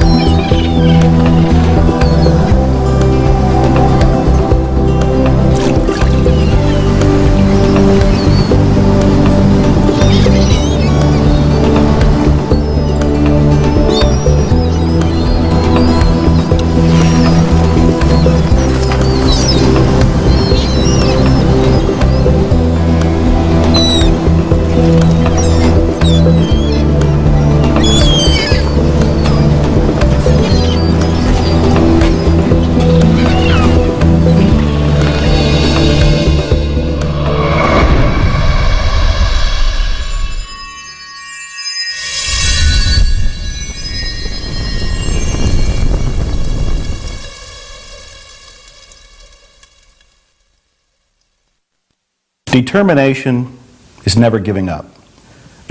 Speaker 3: Determination is never giving up.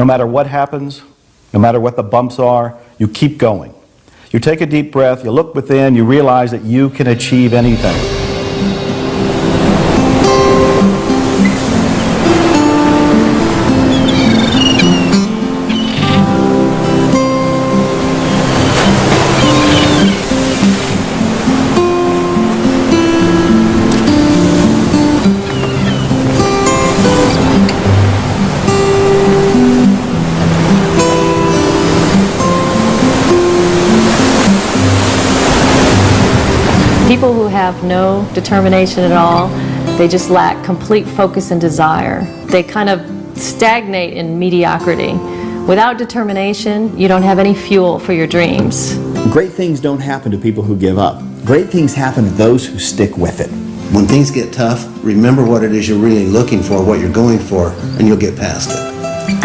Speaker 3: No matter what happens, no matter what the bumps are, you keep going. You take a deep breath, you look within, you realize that you can achieve anything.
Speaker 4: People who have no determination at all, they just lack complete focus and desire. They kind of stagnate in mediocrity. Without determination, you don't have any fuel for your dreams.
Speaker 13: Great things don't happen to people who give up. Great things happen to those who stick with it.
Speaker 16: When things get tough, remember what it is you're really looking for, what you're going for, and you'll get past it.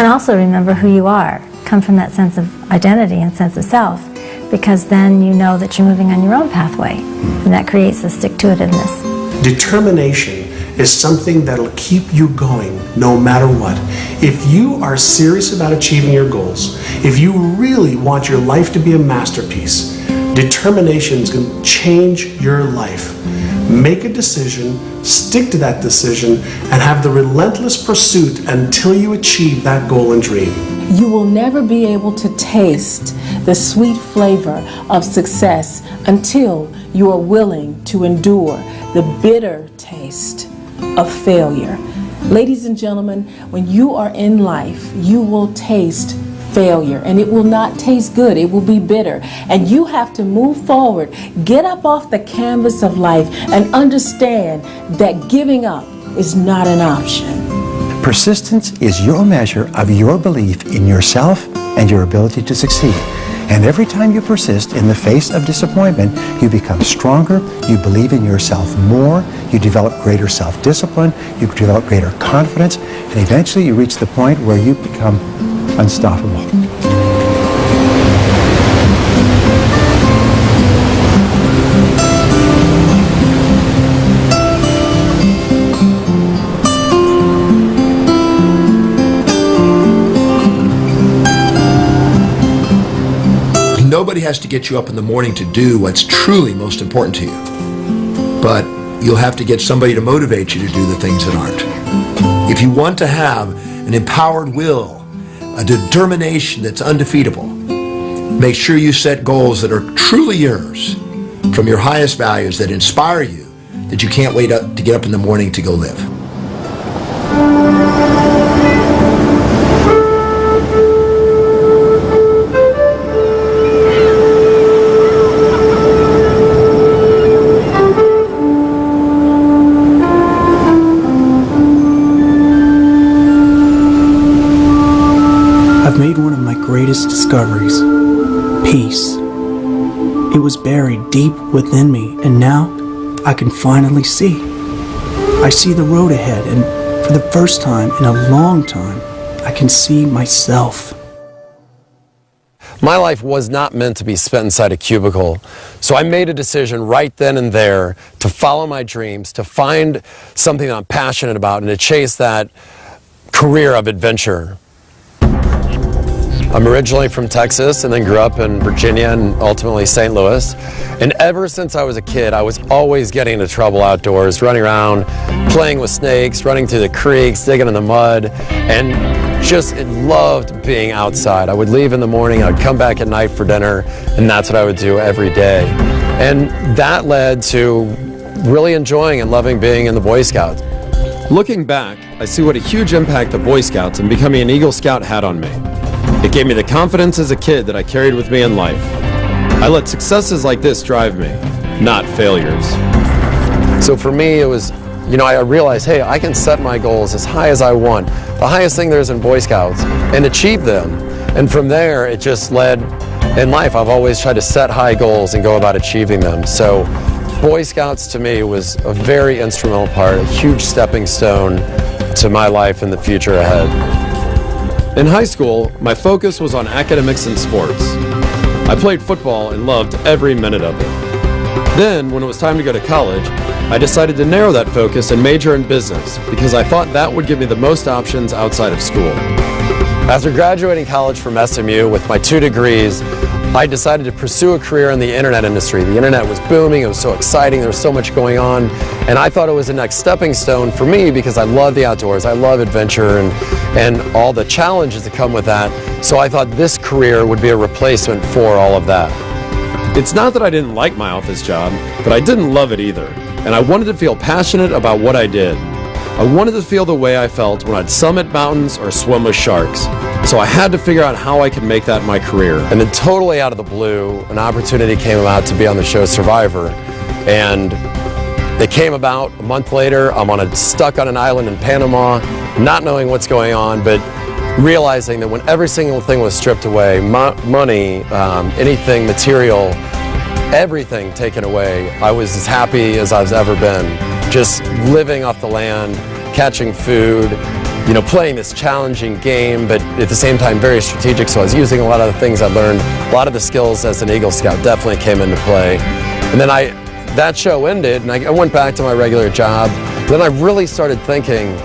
Speaker 18: And also remember who you are. Come from that sense of identity and sense of self, because then you know that you're moving on your own pathway, and that creates the stick-to-itiveness.
Speaker 7: Determination is something that'll keep you going no matter what. If you are serious about achieving your goals, if you really want your life to be a masterpiece, determination is going to change your life. Make a decision, stick to that decision, and have the relentless pursuit until you achieve that goal and dream.
Speaker 5: You will never be able to taste the sweet flavor of success until you are willing to endure the bitter taste of failure. Ladies and gentlemen, when you are in life, you will taste failure, and it will not taste good. It will be bitter, and you have to move forward, get up off the canvas of life, and understand that giving up is not an option.
Speaker 15: Persistence is your measure of your belief in yourself and your ability to succeed. And every time you persist in the face of disappointment, you become stronger, you believe in yourself more, you develop greater self-discipline, you develop greater confidence, and eventually you reach the point where you become unstoppable.
Speaker 19: Nobody has to get you up in the morning to do what's truly most important to you. But you'll have to get somebody to motivate you to do the things that aren't. If you want to have an empowered will, a determination that's undefeatable, make sure you set goals that are truly yours, from your highest values that inspire you, that you can't wait up to get up in the morning to go live.
Speaker 21: I've made one of my greatest discoveries, peace. It was buried deep within me, and now I can finally see. I see the road ahead, and for the first time in a long time, I can see myself.
Speaker 22: My life was not meant to be spent inside a cubicle, so I made a decision right then and there to follow my dreams, to find something that I'm passionate about, and to chase that career of adventure. I'm originally from Texas and then grew up in Virginia and ultimately St. Louis. And ever since I was a kid, I was always getting into trouble outdoors, running around, playing with snakes, running through the creeks, digging in the mud, and just loved being outside. I would leave in the morning, I'd come back at night for dinner, and that's what I would do every day. And that led to really enjoying and loving being in the Boy Scouts.
Speaker 25: Looking back, I see what a huge impact the Boy Scouts and becoming an Eagle Scout had on me. It gave me the confidence as a kid that I carried with me in life. I let successes like this drive me, not failures.
Speaker 22: So for me, it was, I realized, hey, I can set my goals as high as I want, the highest thing there is in Boy Scouts, and achieve them. And from there, it just led, in life, I've always tried to set high goals and go about achieving them. So Boy Scouts to me was a very instrumental part, a huge stepping stone to my life and the future ahead.
Speaker 25: In high school, my focus was on academics and sports. I played football and loved every minute of it. Then, when it was time to go to college, I decided to narrow that focus and major in business because I thought that would give me the most options outside of school. After graduating college from SMU with my 2 degrees, I decided to pursue a career in the internet industry. The internet was booming, it was so exciting, there was so much going on, and I thought it was the next stepping stone for me because I love the outdoors, I love adventure and all the challenges that come with that. So I thought this career would be a replacement for all of that. It's not that I didn't like my office job, but I didn't love it either, and I wanted to feel passionate about what I did. I wanted to feel the way I felt when I'd summit mountains or swim with sharks. So I had to figure out how I could make that my career. And then totally out of the blue, an opportunity came about to be on the show Survivor. And it came about a month later. I'm stuck on an island in Panama, not knowing what's going on, but realizing that when every single thing was stripped away, money, anything material, everything taken away, I was as happy as I've ever been. Just living off the land, catching food, you know, playing this challenging game, but at the same time very strategic. So I was using a lot of the things I learned. A lot of the skills as an Eagle Scout definitely came into play. And then that show ended, and I went back to my regular job. Then I really started thinking,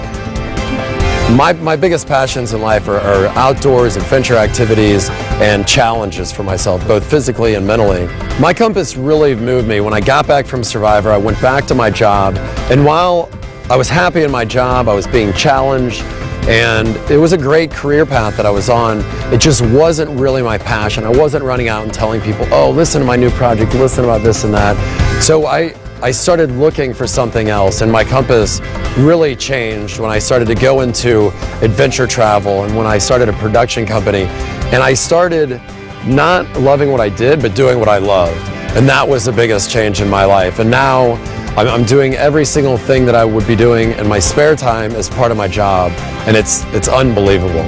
Speaker 25: my biggest passions in life are outdoors, adventure activities, and challenges for myself, both physically and mentally. My compass really moved me. When I got back from Survivor, I went back to my job, and while I was happy in my job, I was being challenged, and it was a great career path that I was on. It just wasn't really my passion. I wasn't running out and telling people, oh, listen to my new project, listen about this and that. So I started looking for something else, and my compass really changed when I started to go into adventure travel and when I started a production company. And I started not loving what I did, but doing what I loved. And that was the biggest change in my life. And now I'm doing every single thing that I would be doing in my spare time as part of my job, and it's unbelievable.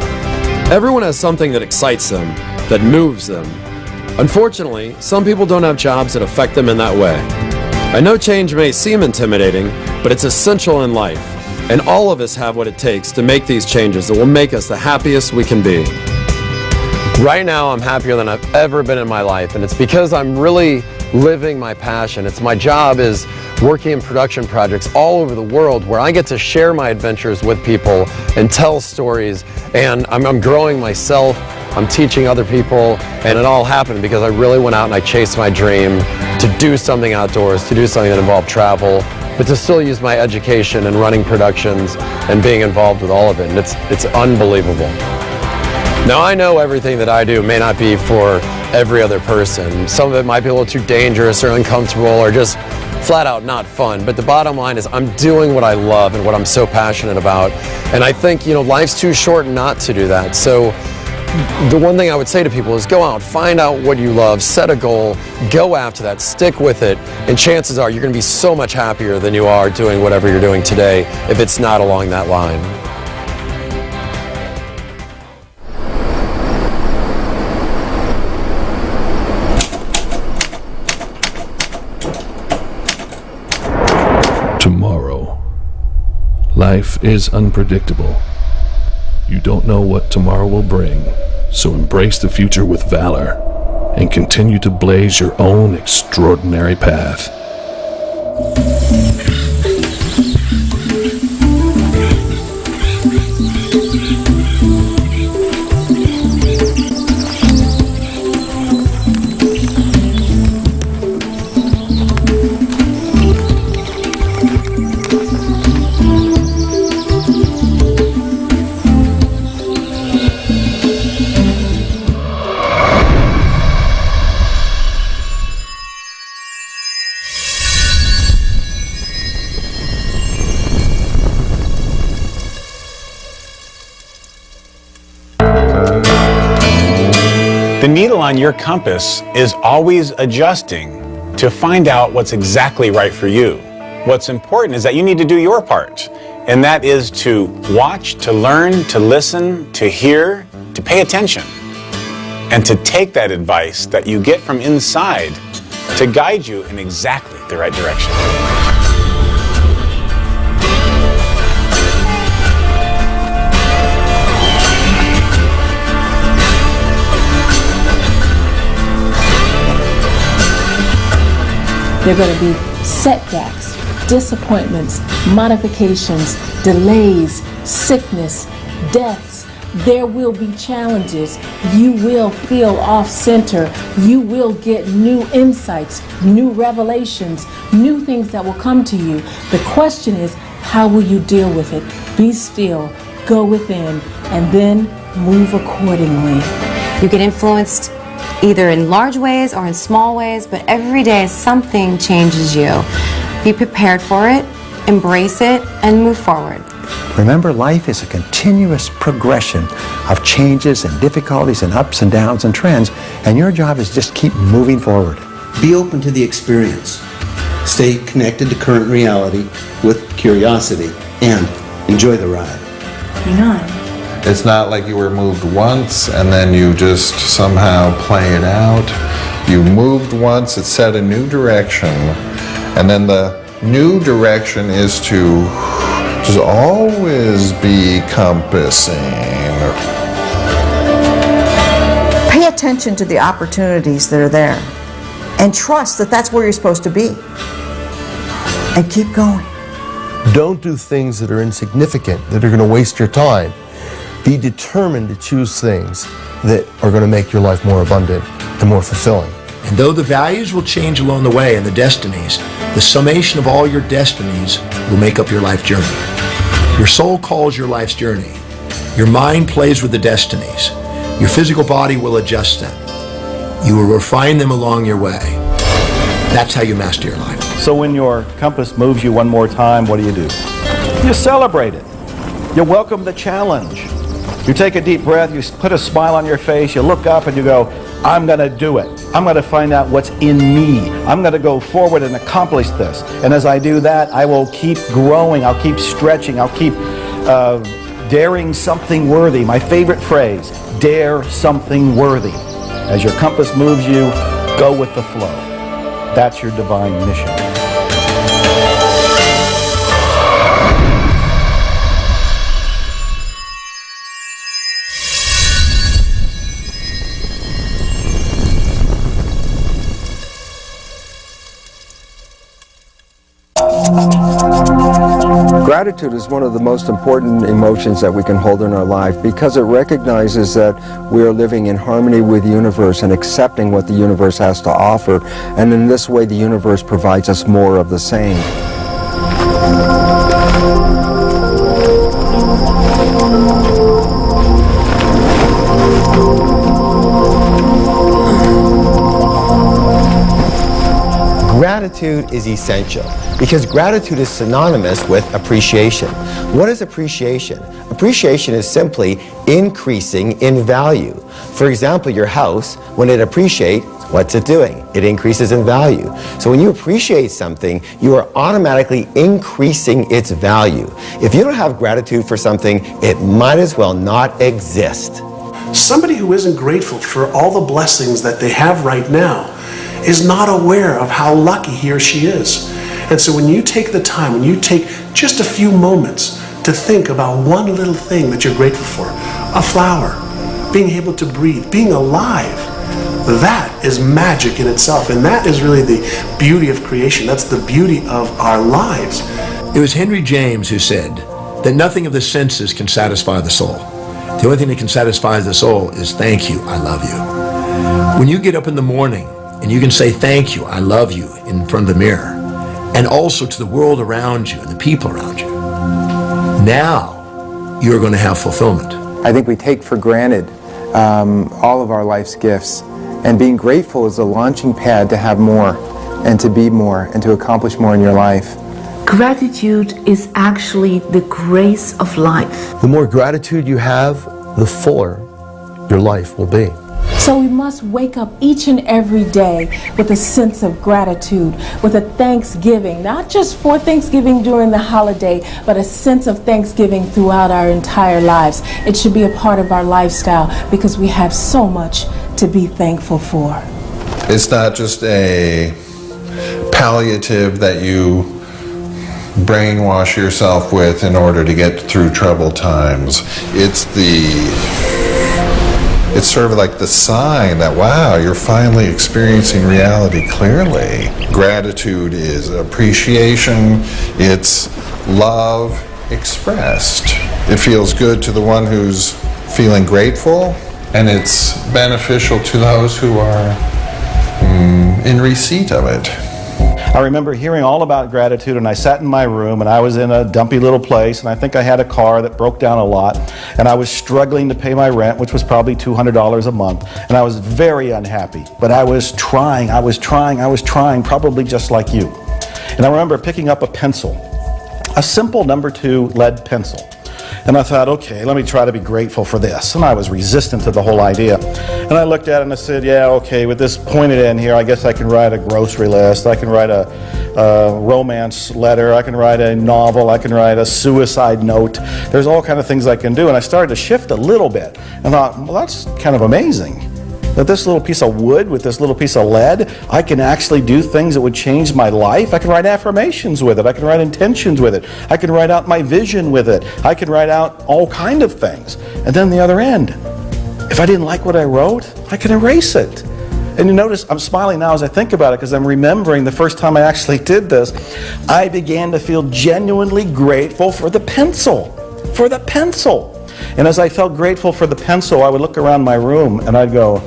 Speaker 25: Everyone has something that excites them, that moves them. Unfortunately, some people don't have jobs that affect them in that way. I know change may seem intimidating, but it's essential in life, and all of us have what it takes to make these changes that will make us the happiest we can be. Right now, I'm happier than I've ever been in my life, and it's because I'm really living my passion. My job is working in production projects all over the world where I get to share my adventures with people and tell stories, and I'm growing myself, I'm teaching other people, and it all happened because I really went out and I chased my dream to do something outdoors, to do something that involved travel, but to still use my education and running productions and being involved with all of it, and it's unbelievable. Now, I know everything that I do may not be for every other person. Some of it might be a little too dangerous or uncomfortable or just flat out not fun, but the bottom line is I'm doing what I love and what I'm so passionate about, and I think, you know, life's too short not to do that. So the one thing I would say to people is go out, find out what you love, set a goal, go after that, stick with it, and chances are you're going to be so much happier than you are doing whatever you're doing today if it's not along that line.
Speaker 1: Tomorrow. Life is unpredictable. You don't know what tomorrow will bring, so embrace the future with valor and continue to blaze your own extraordinary path.
Speaker 2: The needle on your compass is always adjusting to find out what's exactly right for you. What's important is that you need to do your part, and that is to watch, to learn, to listen, to hear, to pay attention, and to take that advice that you get from inside to guide you in exactly the right direction.
Speaker 5: There are going to be setbacks, disappointments, modifications, delays, sickness, deaths. There will be challenges. You will feel off center. You will get new insights, new revelations, new things that will come to you. The question is, how will you deal with it? Be still, go within, and then move accordingly.
Speaker 10: You get influenced either in large ways or in small ways, but every day something changes you. Be prepared for it, embrace it, and move forward.
Speaker 15: Remember, life is a continuous progression of changes and difficulties and ups and downs and trends, and your job is just keep moving forward.
Speaker 16: Be open to the experience. Stay connected to current reality with curiosity, and enjoy the ride.
Speaker 18: Hang on.
Speaker 12: It's not like you were moved once and then you just somehow play it out. You moved once, it set a new direction, and then the new direction is to just always be compassing.
Speaker 23: Pay attention to the opportunities that are there and trust that that's where you're supposed to be. And keep going.
Speaker 14: Don't do things that are insignificant, that are going to waste your time. Be determined to choose things that are going to make your life more abundant and more fulfilling.
Speaker 19: And though the values will change along the way and the destinies, the summation of all your destinies will make up your life journey. Your soul calls your life's journey. Your mind plays with the destinies. Your physical body will adjust them. You will refine them along your way. That's how you master your life.
Speaker 3: So when your compass moves you one more time, what do? You celebrate it. You welcome the challenge. You take a deep breath, you put a smile on your face, you look up and you go, I'm going to do it. I'm going to find out what's in me. I'm going to go forward and accomplish this. And as I do that, I will keep growing, I'll keep stretching, I'll keep daring something worthy. My favorite phrase, dare something worthy. As your compass moves you, go with the flow. That's your divine mission.
Speaker 9: Gratitude is one of the most important emotions that we can hold in our life because it recognizes that we are living in harmony with the universe and accepting what the universe has to offer, and in this way the universe provides us more of the same.
Speaker 17: Gratitude is essential because gratitude is synonymous with appreciation. What is appreciation? Appreciation is simply increasing in value. For example, your house, when it appreciates, what's it doing? It increases in value. So when you appreciate something, you are automatically increasing its value. If you don't have gratitude for something, it might as well not exist.
Speaker 7: Somebody who isn't grateful for all the blessings that they have right now is not aware of how lucky he or she is. And so when you take the time, when you take just a few moments to think about one little thing that you're grateful for, a flower, being able to breathe, being alive, that is magic in itself. And that is really the beauty of creation. That's the beauty of our lives.
Speaker 19: It was Henry James who said that nothing of the senses can satisfy the soul. The only thing that can satisfy the soul is thank you, I love you. When you get up in the morning and you can say thank you, I love you in front of the mirror, and also to the world around you and the people around you, now you're going to have fulfillment.
Speaker 24: I think we take for granted all of our life's gifts, and being grateful is a launching pad to have more and to be more and to accomplish more in your life.
Speaker 11: Gratitude is actually the grace of life.
Speaker 14: The more gratitude you have, the fuller your life will be.
Speaker 5: So we must wake up each and every day with a sense of gratitude, with a thanksgiving, not just for Thanksgiving during the holiday, but a sense of thanksgiving throughout our entire lives. It should be a part of our lifestyle because we have so much to be thankful for.
Speaker 12: It's not just a palliative that you brainwash yourself with in order to get through troubled times. It's the It's sort of like the sign that, wow, you're finally experiencing reality clearly. Gratitude is appreciation, it's love expressed. It feels good to the one who's feeling grateful, and it's beneficial to those who are in receipt of it.
Speaker 3: I remember hearing all about gratitude, and I sat in my room, and I was in a dumpy little place, and I think I had a car that broke down a lot, and I was struggling to pay my rent, which was probably $200 a month, and I was very unhappy. But I was trying, probably just like you. And I remember picking up a pencil, a simple number 2 lead pencil. And I thought, okay, let me try to be grateful for this. And I was resistant to the whole idea. And I looked at it and I said, yeah, okay, with this pointed end here, I guess I can write a grocery list, I can write a romance letter, I can write a novel, I can write a suicide note. There's all kind of things I can do. And I started to shift a little bit and thought, well, that's kind of amazing. That this little piece of wood with this little piece of lead, I can actually do things that would change my life. I can write affirmations with it. I can write intentions with it. I can write out my vision with it. I can write out all kind of things. And then the other end, if I didn't like what I wrote, I can erase it. And you notice I'm smiling now as I think about it because I'm remembering the first time I actually did this. I began to feel genuinely grateful for the pencil. For the pencil. And as I felt grateful for the pencil, I would look around my room and I'd go,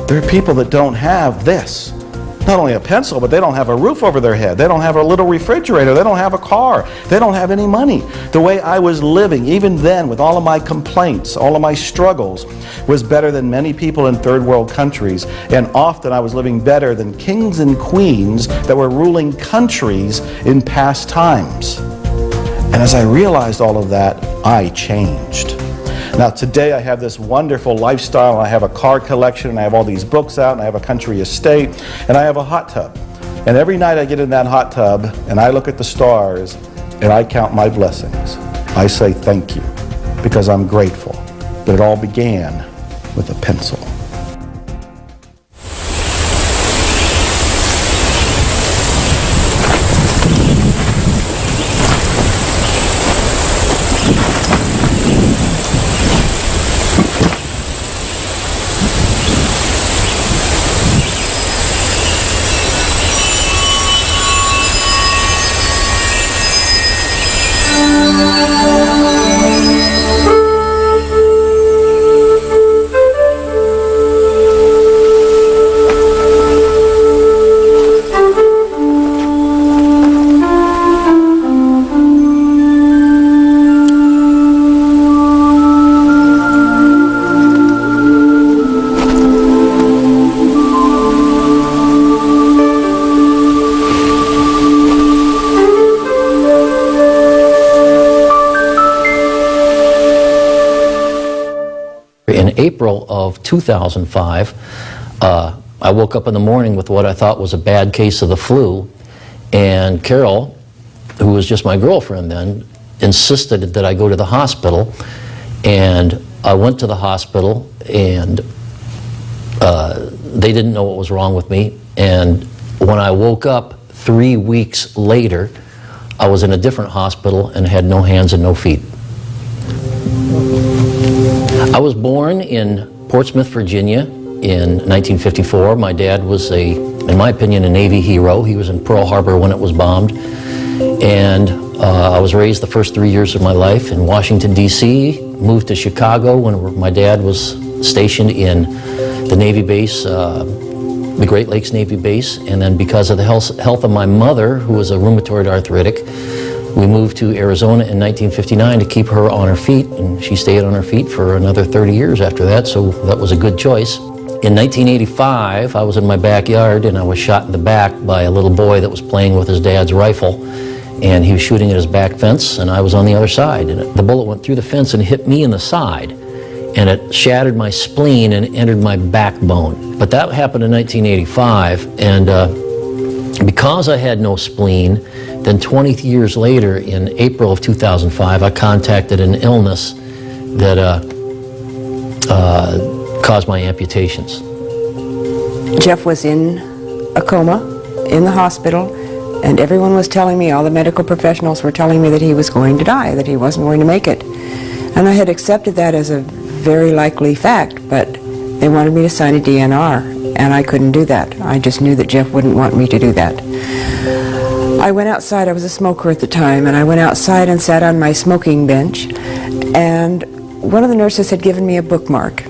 Speaker 3: there are people that don't have this. Not only a pencil, but they don't have a roof over their head. They don't have a little refrigerator. They don't have a car. They don't have any money. The way I was living, even then, with all of my complaints, all of my struggles, was better than many people in third world countries. And often I was living better than kings and queens that were ruling countries in past times. And as I realized all of that, I changed. Now today I have this wonderful lifestyle, and I have a car collection, and I have all these books out, and I have a country estate, and I have a hot tub. And every night I get in that hot tub and I look at the stars and I count my blessings. I say thank you because I'm grateful that it all began with a pencil.
Speaker 4: In April of 2005, I woke up in the morning with what I thought was a bad case of the flu, and Carol, who was just my girlfriend then, insisted that I go to the hospital, and I went to the hospital, and they didn't know what was wrong with me, and when I woke up 3 weeks later, I was in a different hospital and had no hands and no feet. I was born in Portsmouth, Virginia in 1954. My dad was in my opinion, a Navy hero. He was in Pearl Harbor when it was bombed. And I was raised the first 3 years of my life in Washington, D.C., moved to Chicago when my dad was stationed in the Navy base, the Great Lakes Navy base. And then because of the health of my mother, who was a rheumatoid arthritic, we moved to Arizona in 1959 to keep her on her feet, and she stayed on her feet for another 30 years after that, so that was a good choice. In 1985, I was in my backyard and I was shot in the back by a little boy that was playing with his dad's rifle, and he was shooting at his back fence, and I was on the other side, and the bullet went through the fence and hit me in the side, and it shattered my spleen and entered my backbone. But that happened in 1985, and because I had no spleen, then 20 years later, in April of 2005, I contacted an illness that caused my amputations.
Speaker 6: Jeff was in a coma in the hospital, and everyone was telling me, all the medical professionals were telling me that he was going to die, that he wasn't going to make it. And I had accepted that as a very likely fact, but They wanted me to sign a DNR, and I couldn't do that. I just knew that Jeff wouldn't want me to do that. I went outside. I was a smoker at the time, and I went outside and sat on my smoking bench, and one of the nurses had given me a bookmark,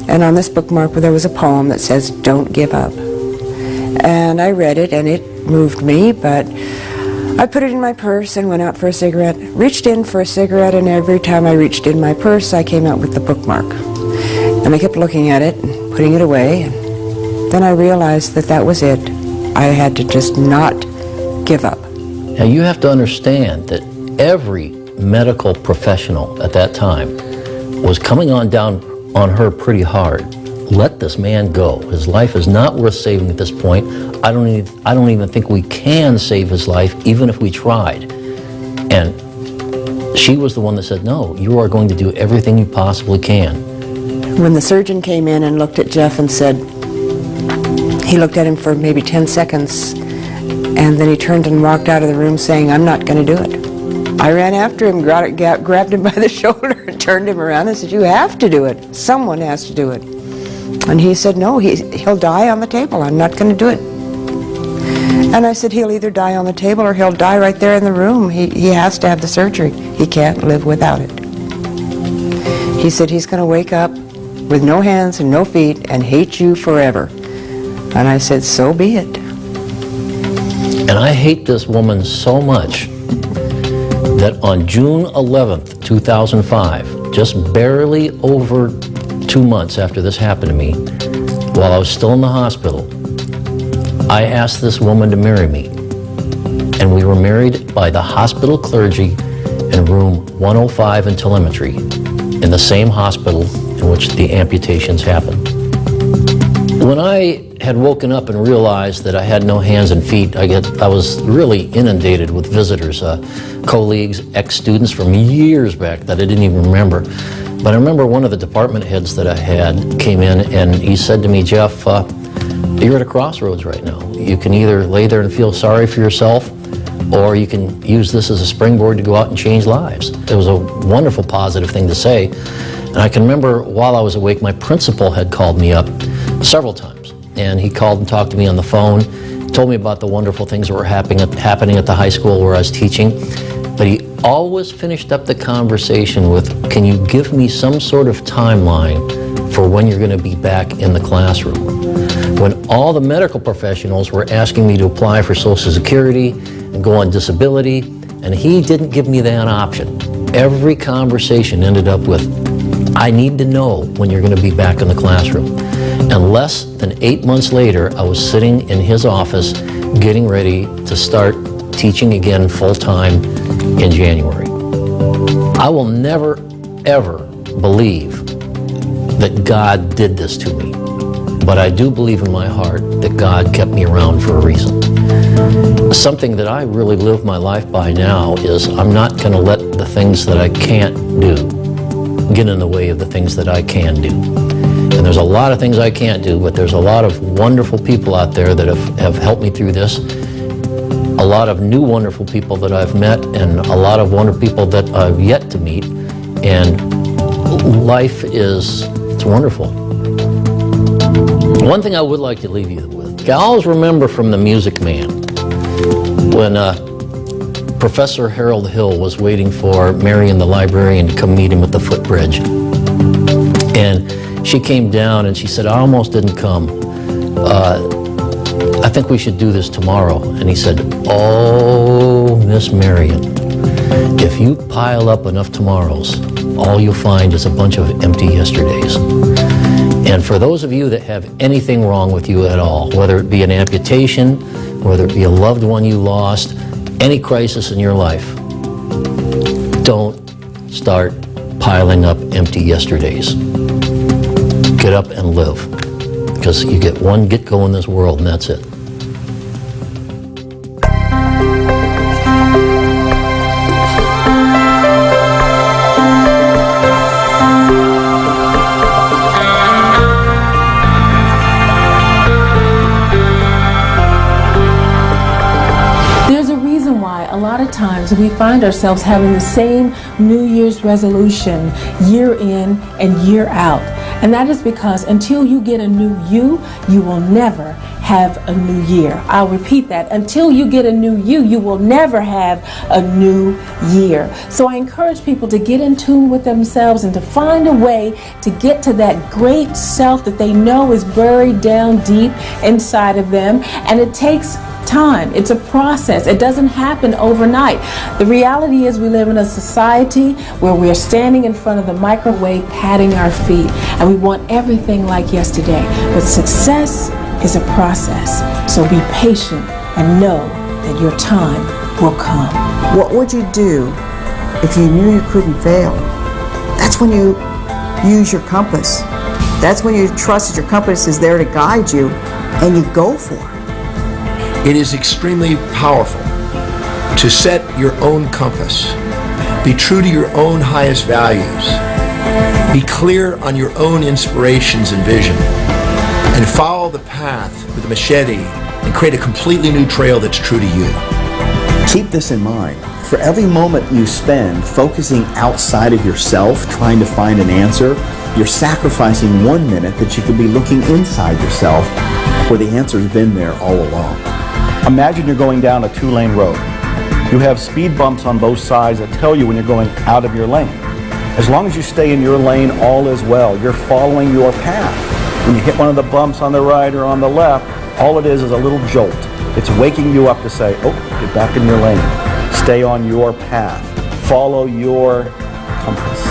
Speaker 6: and on this bookmark there was a poem that says, "Don't give up." And I read it, and it moved me, but I put it in my purse and went out for a cigarette, reached in for a cigarette, and every time I reached in my purse, I came out with the bookmark. And I kept looking at it and putting it away, and then I realized that that was it. I had to just not give up.
Speaker 4: Now you have to understand that every medical professional at that time was coming on down on her pretty hard. Let this man go. His life is not worth saving at this point. I don't even think we can save his life, even if we tried. And she was the one that said, no, you are going to do everything you possibly can.
Speaker 6: When the surgeon came in and looked at Jeff and said, he looked at him for maybe 10 seconds, and then he turned and walked out of the room saying, I'm not going to do it. I ran after him, grabbed him by the shoulder and turned him around and said, you have to do it. Someone has to do it. And he said, no, he'll die on the table. I'm not going to do it. And I said, he'll either die on the table or he'll die right there in the room. He has to have the surgery. He can't live without it. He said he's going to wake up with no hands and no feet and hate you forever. And I said, so be it.
Speaker 4: And I hate this woman so much that on June 11th, 2005, just barely over 2 months after this happened to me, while I was still in the hospital, I asked this woman to marry me. And we were married by the hospital clergy in room 105 in telemetry, in the same hospital in which the amputations happened. When I had woken up and realized that I had no hands and feet, I was really inundated with visitors, colleagues, ex-students from years back that I didn't even remember. But I remember one of the department heads that I had came in and he said to me, Jeff, you're at a crossroads right now. You can either lay there and feel sorry for yourself, or you can use this as a springboard to go out and change lives. It was a wonderful, positive thing to say. And I can remember while I was awake, my principal had called me up several times. And he called and talked to me on the phone, told me about the wonderful things that were happening at the high school where I was teaching. But he always finished up the conversation with, can you give me some sort of timeline for when you're going to be back in the classroom? When all the medical professionals were asking me to apply for Social Security and go on disability, and he didn't give me that option. Every conversation ended up with, I need to know when you're going to be back in the classroom. And less than 8 months later, I was sitting in his office getting ready to start teaching again full-time in January. I will never, ever believe that God did this to me. But I do believe in my heart that God kept me around for a reason. Something that I really live my life by now is I'm not going to let the things that I can't do get in the way of the things that I can do. And there's a lot of things I can't do, but there's a lot of wonderful people out there that have helped me through this. A lot of new wonderful people that I've met, and a lot of wonderful people that I've yet to meet. And life it's wonderful. One thing I would like to leave you with, I always remember from The Music Man, when Professor Harold Hill was waiting for Marion the librarian to come meet him at the footbridge. And she came down and she said, I almost didn't come. I think we should do this tomorrow. And he said, oh, Miss Marion, if you pile up enough tomorrows, all you'll find is a bunch of empty yesterdays. And for those of you that have anything wrong with you at all, whether it be an amputation, whether it be a loved one you lost, any crisis in your life, don't start piling up empty yesterdays. Get up and live, because you get one get-go in this world, and that's it.
Speaker 5: Times we find ourselves having the same New Year's resolution year in and year out. And that is because until you get a new you, you will never have a new year. I'll repeat that. Until you get a new you will never have a new year. So I encourage people to get in tune with themselves and to find a way to get to that great self that they know is buried down deep inside of them. And it takes time. It's a process. It doesn't happen overnight. The reality is we live in a society where we're standing in front of the microwave patting our feet and we want everything like yesterday. But success is a process. So be patient and know that your time will come.
Speaker 23: What would you do if you knew you couldn't fail? That's when you use your compass. That's when you trust that your compass is there to guide you and you go for it.
Speaker 19: It is extremely powerful to set your own compass, be true to your own highest values, be clear on your own inspirations and vision, and follow the path with a machete and create a completely new trail that's true to you.
Speaker 8: Keep this in mind. For every moment you spend focusing outside of yourself, trying to find an answer, you're sacrificing 1 minute that you could be looking inside yourself where the answer's been there all along.
Speaker 3: Imagine you're going down a 2-lane road. You have speed bumps on both sides that tell you when you're going out of your lane. As long as you stay in your lane, all is well. You're following your path. When you hit one of the bumps on the right or on the left, all it is a little jolt. It's waking you up to say, oh, get back in your lane. Stay on your path. Follow your compass.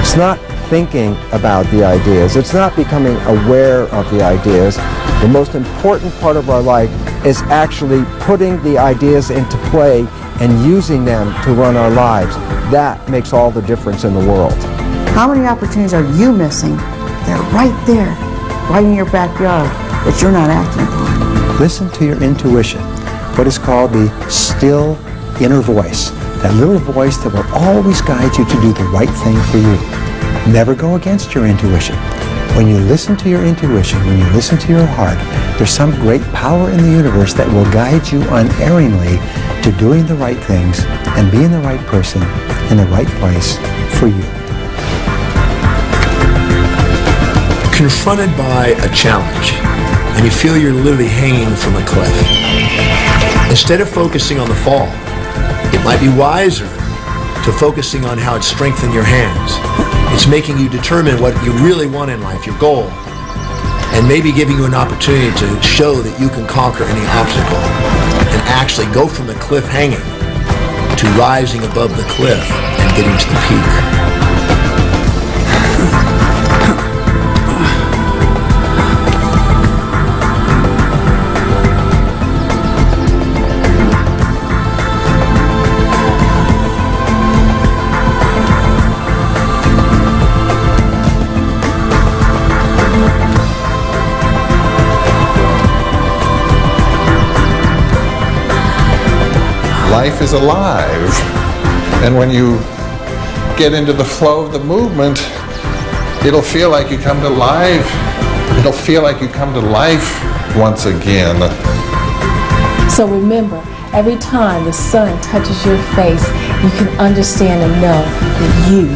Speaker 9: It's not thinking about the ideas. It's not becoming aware of the ideas. The most important part of our life is actually putting the ideas into play and using them to run our lives. That makes all the difference in the world.
Speaker 23: How many opportunities are you missing? They're right there, right in your backyard, that you're not acting upon.
Speaker 15: Listen to your intuition, what is called the still inner voice. That little voice that will always guide you to do the right thing for you. Never go against your intuition. When you listen to your intuition, when you listen to your heart, there's some great power in the universe that will guide you unerringly to doing the right things and being the right person in the right place for you.
Speaker 19: Confronted by a challenge, and you feel you're literally hanging from a cliff. Instead of focusing on the fall, it might be wiser to focusing on how it's strengthened your hands. It's making you determine what you really want in life, your goal, and maybe giving you an opportunity to show that you can conquer any obstacle and actually go from the cliff hanging to rising above the cliff and getting to the peak.
Speaker 12: Life is alive, and when you get into the flow of the movement, it'll feel like you come to life. It'll feel like you come to life once again.
Speaker 5: So remember, every time the sun touches your face, you can understand and know that you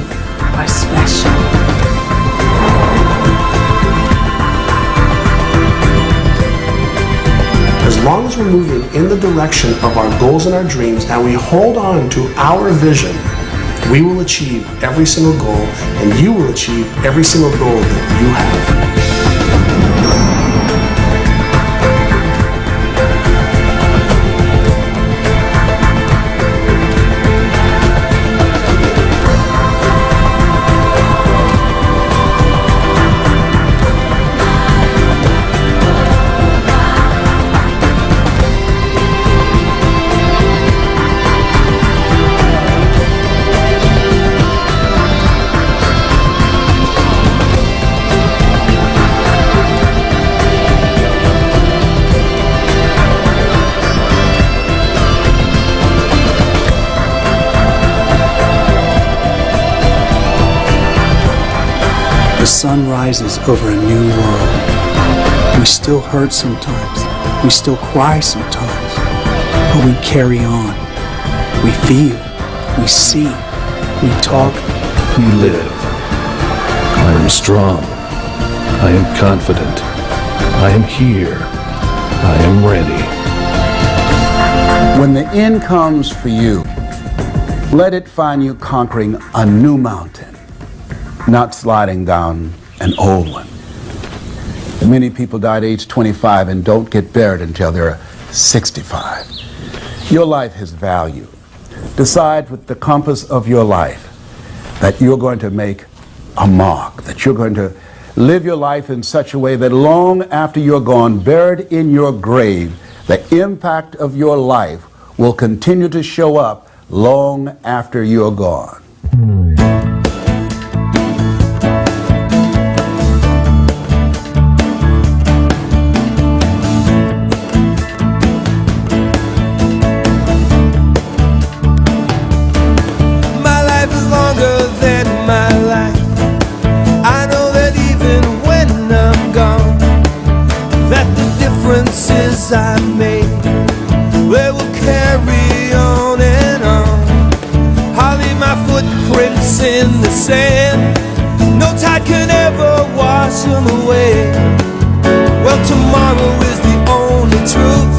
Speaker 5: are special.
Speaker 7: As long as we're moving in the direction of our goals and our dreams and we hold on to our vision, we will achieve every single goal and you will achieve every single goal that you have.
Speaker 13: The sun rises over a new world. We still hurt sometimes. We still cry sometimes. But we carry on. We feel. We see. We talk.
Speaker 1: We live. I am strong. I am confident. I am here. I am ready.
Speaker 2: When the end comes for you, let it find you conquering a new mountain, not sliding down an old one. Many people die at age 25 and don't get buried until they're 65. Your life has value. Decide with the compass of your life that you're going to make a mark, that you're going to live your life in such a way that long after you're gone, buried in your grave, the impact of your life will continue to show up long after you're gone.
Speaker 20: My life is longer than my life. I know that even when I'm gone, that the differences I made, they will carry on and on. I'll leave my footprints in the sand. No tide can ever wash them away. Well, tomorrow is the only truth.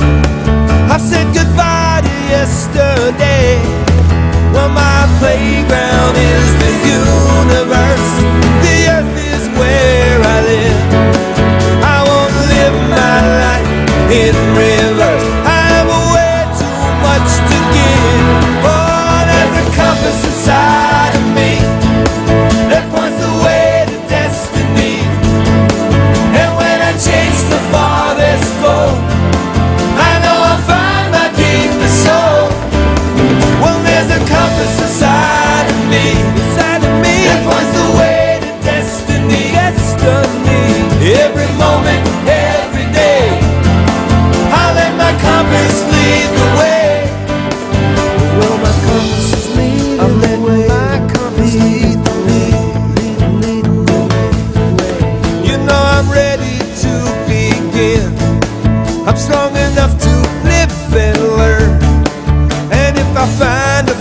Speaker 20: I've said goodbye to yesterday. Well, my playground is the universe. The earth is where I live. I want to live my life in reverse. I have way too much to give. Oh, there's a compass inside of me that points the way to destiny. And when I chase the farthest goal, I know I'll find my deepest soul. Well, there's a compass inside of me that points the way to destiny. Every moment, every day, I let my compass lead the way. Well, my compass is leading the way. My compass lead the way. You know I'm ready to begin. I'm strong enough to live and learn. And if I find a